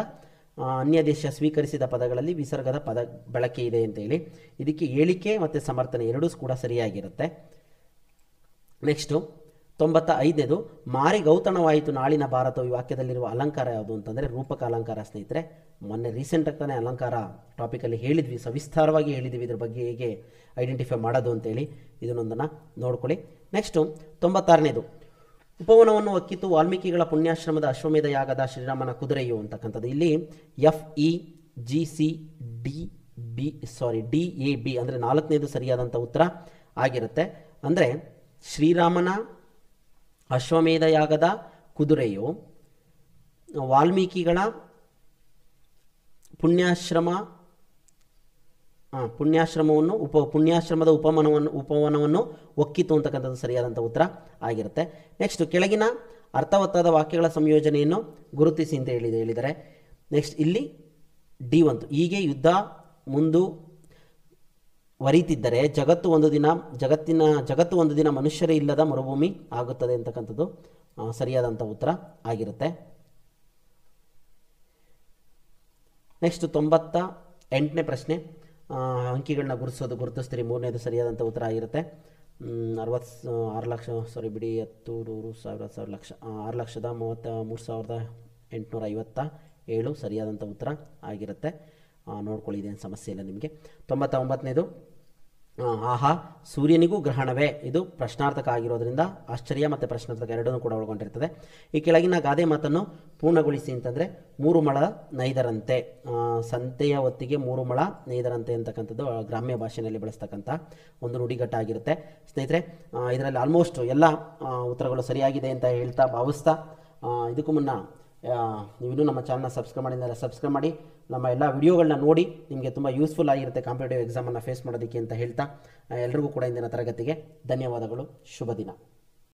ಅನ್ಯ ದೇಶ ಸ್ವೀಕರಿಸಿದ ಪದಗಳಲ್ಲಿ ವಿಸರ್ಗದ ಪದ ಬಳಕೆ ಇದೆ ಅಂತ ಹೇಳಿ. ಇದಕ್ಕೆ ಹೇಳಿಕೆ ಮತ್ತು ಸಮರ್ಥನೆ ಎರಡೂ ಕೂಡ ಸರಿಯಾಗಿರುತ್ತೆ. ನೆಕ್ಸ್ಟು 95ನೇದು ಮಾರಿ ಗೌತಣವಾಯಿತು ನಾಳಿನ ಭಾರತವು. ಈ ವಾಕ್ಯದಲ್ಲಿರುವ ಅಲಂಕಾರ ಯಾವುದು ಅಂತಂದರೆ ರೂಪಕ ಅಲಂಕಾರ ಸ್ನೇಹಿತರೆ. ಮೊನ್ನೆ ರೀಸೆಂಟಾಗಿ ತಾನೇ ಅಲಂಕಾರ ಟಾಪಿಕಲ್ಲಿ ಹೇಳಿದ್ವಿ, ಸವಿಸ್ತಾರವಾಗಿ ಹೇಳಿದ್ವಿ ಇದ್ರ ಬಗ್ಗೆ ಹೇಗೆ ಐಡೆಂಟಿಫೈ ಮಾಡೋದು ಅಂತೇಳಿ. ಇದನ್ನೊಂದನ್ನು ನೋಡ್ಕೊಳ್ಳಿ. ನೆಕ್ಸ್ಟು 96ನೇದು ಉಪವನವನ್ನು ಒಕ್ಕಿತು ವಾಲ್ಮೀಕಿಗಳ ಪುಣ್ಯಾಶ್ರಮದ ಅಶ್ವಮೇಧ ಯಾಗದ ಶ್ರೀರಾಮನ ಕುದುರೆಯು ಅಂತಕ್ಕಂಥದ್ದು. ಇಲ್ಲಿ DAB ಅಂದರೆ 4ನೇದು ಸರಿಯಾದಂಥ ಉತ್ತರ ಆಗಿರುತ್ತೆ. ಅಂದರೆ ಶ್ರೀರಾಮನ ಅಶ್ವಮೇಧ ಯಾಗದ ಕುದುರೆಯು ವಾಲ್ಮೀಕಿಗಳ ಪುಣ್ಯಾಶ್ರಮದ ಉಪವನವನ್ನು ಒಕ್ಕಿತು ಅಂತಕ್ಕಂಥದ್ದು ಸರಿಯಾದಂಥ ಉತ್ತರ ಆಗಿರುತ್ತೆ. ನೆಕ್ಸ್ಟ್ ಕೆಳಗಿನ ಅರ್ಥವತ್ತಾದ ವಾಕ್ಯಗಳ ಸಂಯೋಜನೆಯನ್ನು ಗುರುತಿಸಿ ಅಂತ ಹೇಳಿದ್ದಾರೆ. ನೆಕ್ಸ್ಟ್ ಇಲ್ಲಿ D1 ಹೀಗೆ ಯುದ್ಧ ಮುಂದುವರಿತಿದ್ದರೆ ಜಗತ್ತು ಒಂದು ದಿನ ಮನುಷ್ಯರೇ ಇಲ್ಲದ ಮರುಭೂಮಿ ಆಗುತ್ತದೆ ಅಂತಕ್ಕಂಥದ್ದು ಸರಿಯಾದಂಥ ಉತ್ತರ ಆಗಿರುತ್ತೆ. ನೆಕ್ಸ್ಟ್ 98ನೇ ಪ್ರಶ್ನೆ, ಅಂಕಿಗಳನ್ನ ಗುರುತಿಸ್ತೀರಿ. 3ನೇದು ಸರಿಯಾದಂಥ ಉತ್ತರ ಆಗಿರುತ್ತೆ. 6 ಲಕ್ಷ 6,33,857 ಸರಿಯಾದಂಥ ಉತ್ತರ ಆಗಿರುತ್ತೆ. ನೋಡ್ಕೊಳ್ಳಿ, ಇದೇನು ಸಮಸ್ಯೆ ಇಲ್ಲ ನಿಮಗೆ. 99ನೇದು ಆಹಾ ಸೂರ್ಯನಿಗೂ ಗ್ರಹಣವೇ, ಇದು ಪ್ರಶ್ನಾರ್ಥಕ ಆಗಿರೋದ್ರಿಂದ ಆಶ್ಚರ್ಯ ಮತ್ತು ಪ್ರಶ್ನಾರ್ಥಕ ಎರಡನ್ನೂ ಕೂಡ ಒಳಗೊಂಡಿರ್ತದೆ. ಈ ಕೆಳಗಿನ ಗಾದೆ ಮಾತನ್ನು ಪೂರ್ಣಗೊಳಿಸಿ ಅಂತಂದರೆ 3 ಮೊಳ ನೇಯ್ದರಂತೆ, ಸಂತೆಯ ಹೊತ್ತಿಗೆ 3 ಮೊಳ ನೇಯ್ದರಂತೆ ಅಂತಕ್ಕಂಥದ್ದು ಗ್ರಾಮ್ಯ ಭಾಷೆಯಲ್ಲಿ ಬಳಸ್ತಕ್ಕಂಥ ಒಂದು ನುಡಿಗಟ್ಟಾಗಿರುತ್ತೆ. ಸ್ನೇಹಿತರೆ, ಇದರಲ್ಲಿ ಆಲ್ಮೋಸ್ಟ್ ಎಲ್ಲ ಉತ್ತರಗಳು ಸರಿಯಾಗಿದೆ ಅಂತ ಹೇಳ್ತಾ ಭಾವಿಸ್ತಾ, ಇದಕ್ಕೂ ಮುನ್ನ ನೀವಿನ್ನೂ ನಮ್ಮ ಚಾನಲ್ನ ಸಬ್ಸ್ಕ್ರೈಬ್ ಮಾಡಿ ನಮ್ಮ ಎಲ್ಲ ವಿಡಿಯೋಗಳನ್ನ ನೋಡಿ. ನಿಮಗೆ ತುಂಬ ಯೂಸ್ಫುಲ್ ಆಗಿರುತ್ತೆ ಕಾಂಪಿಟೇಟಿವ್ ಎಕ್ಸಾಮನ್ನು ಫೇಸ್ ಮಾಡೋದಕ್ಕೆ ಅಂತ ಹೇಳ್ತಾ, ಎಲ್ರಿಗೂ ಕೂಡ ಇಂದಿನ ತರಗತಿಗೆ ಧನ್ಯವಾದಗಳು. ಶುಭ ದಿನ.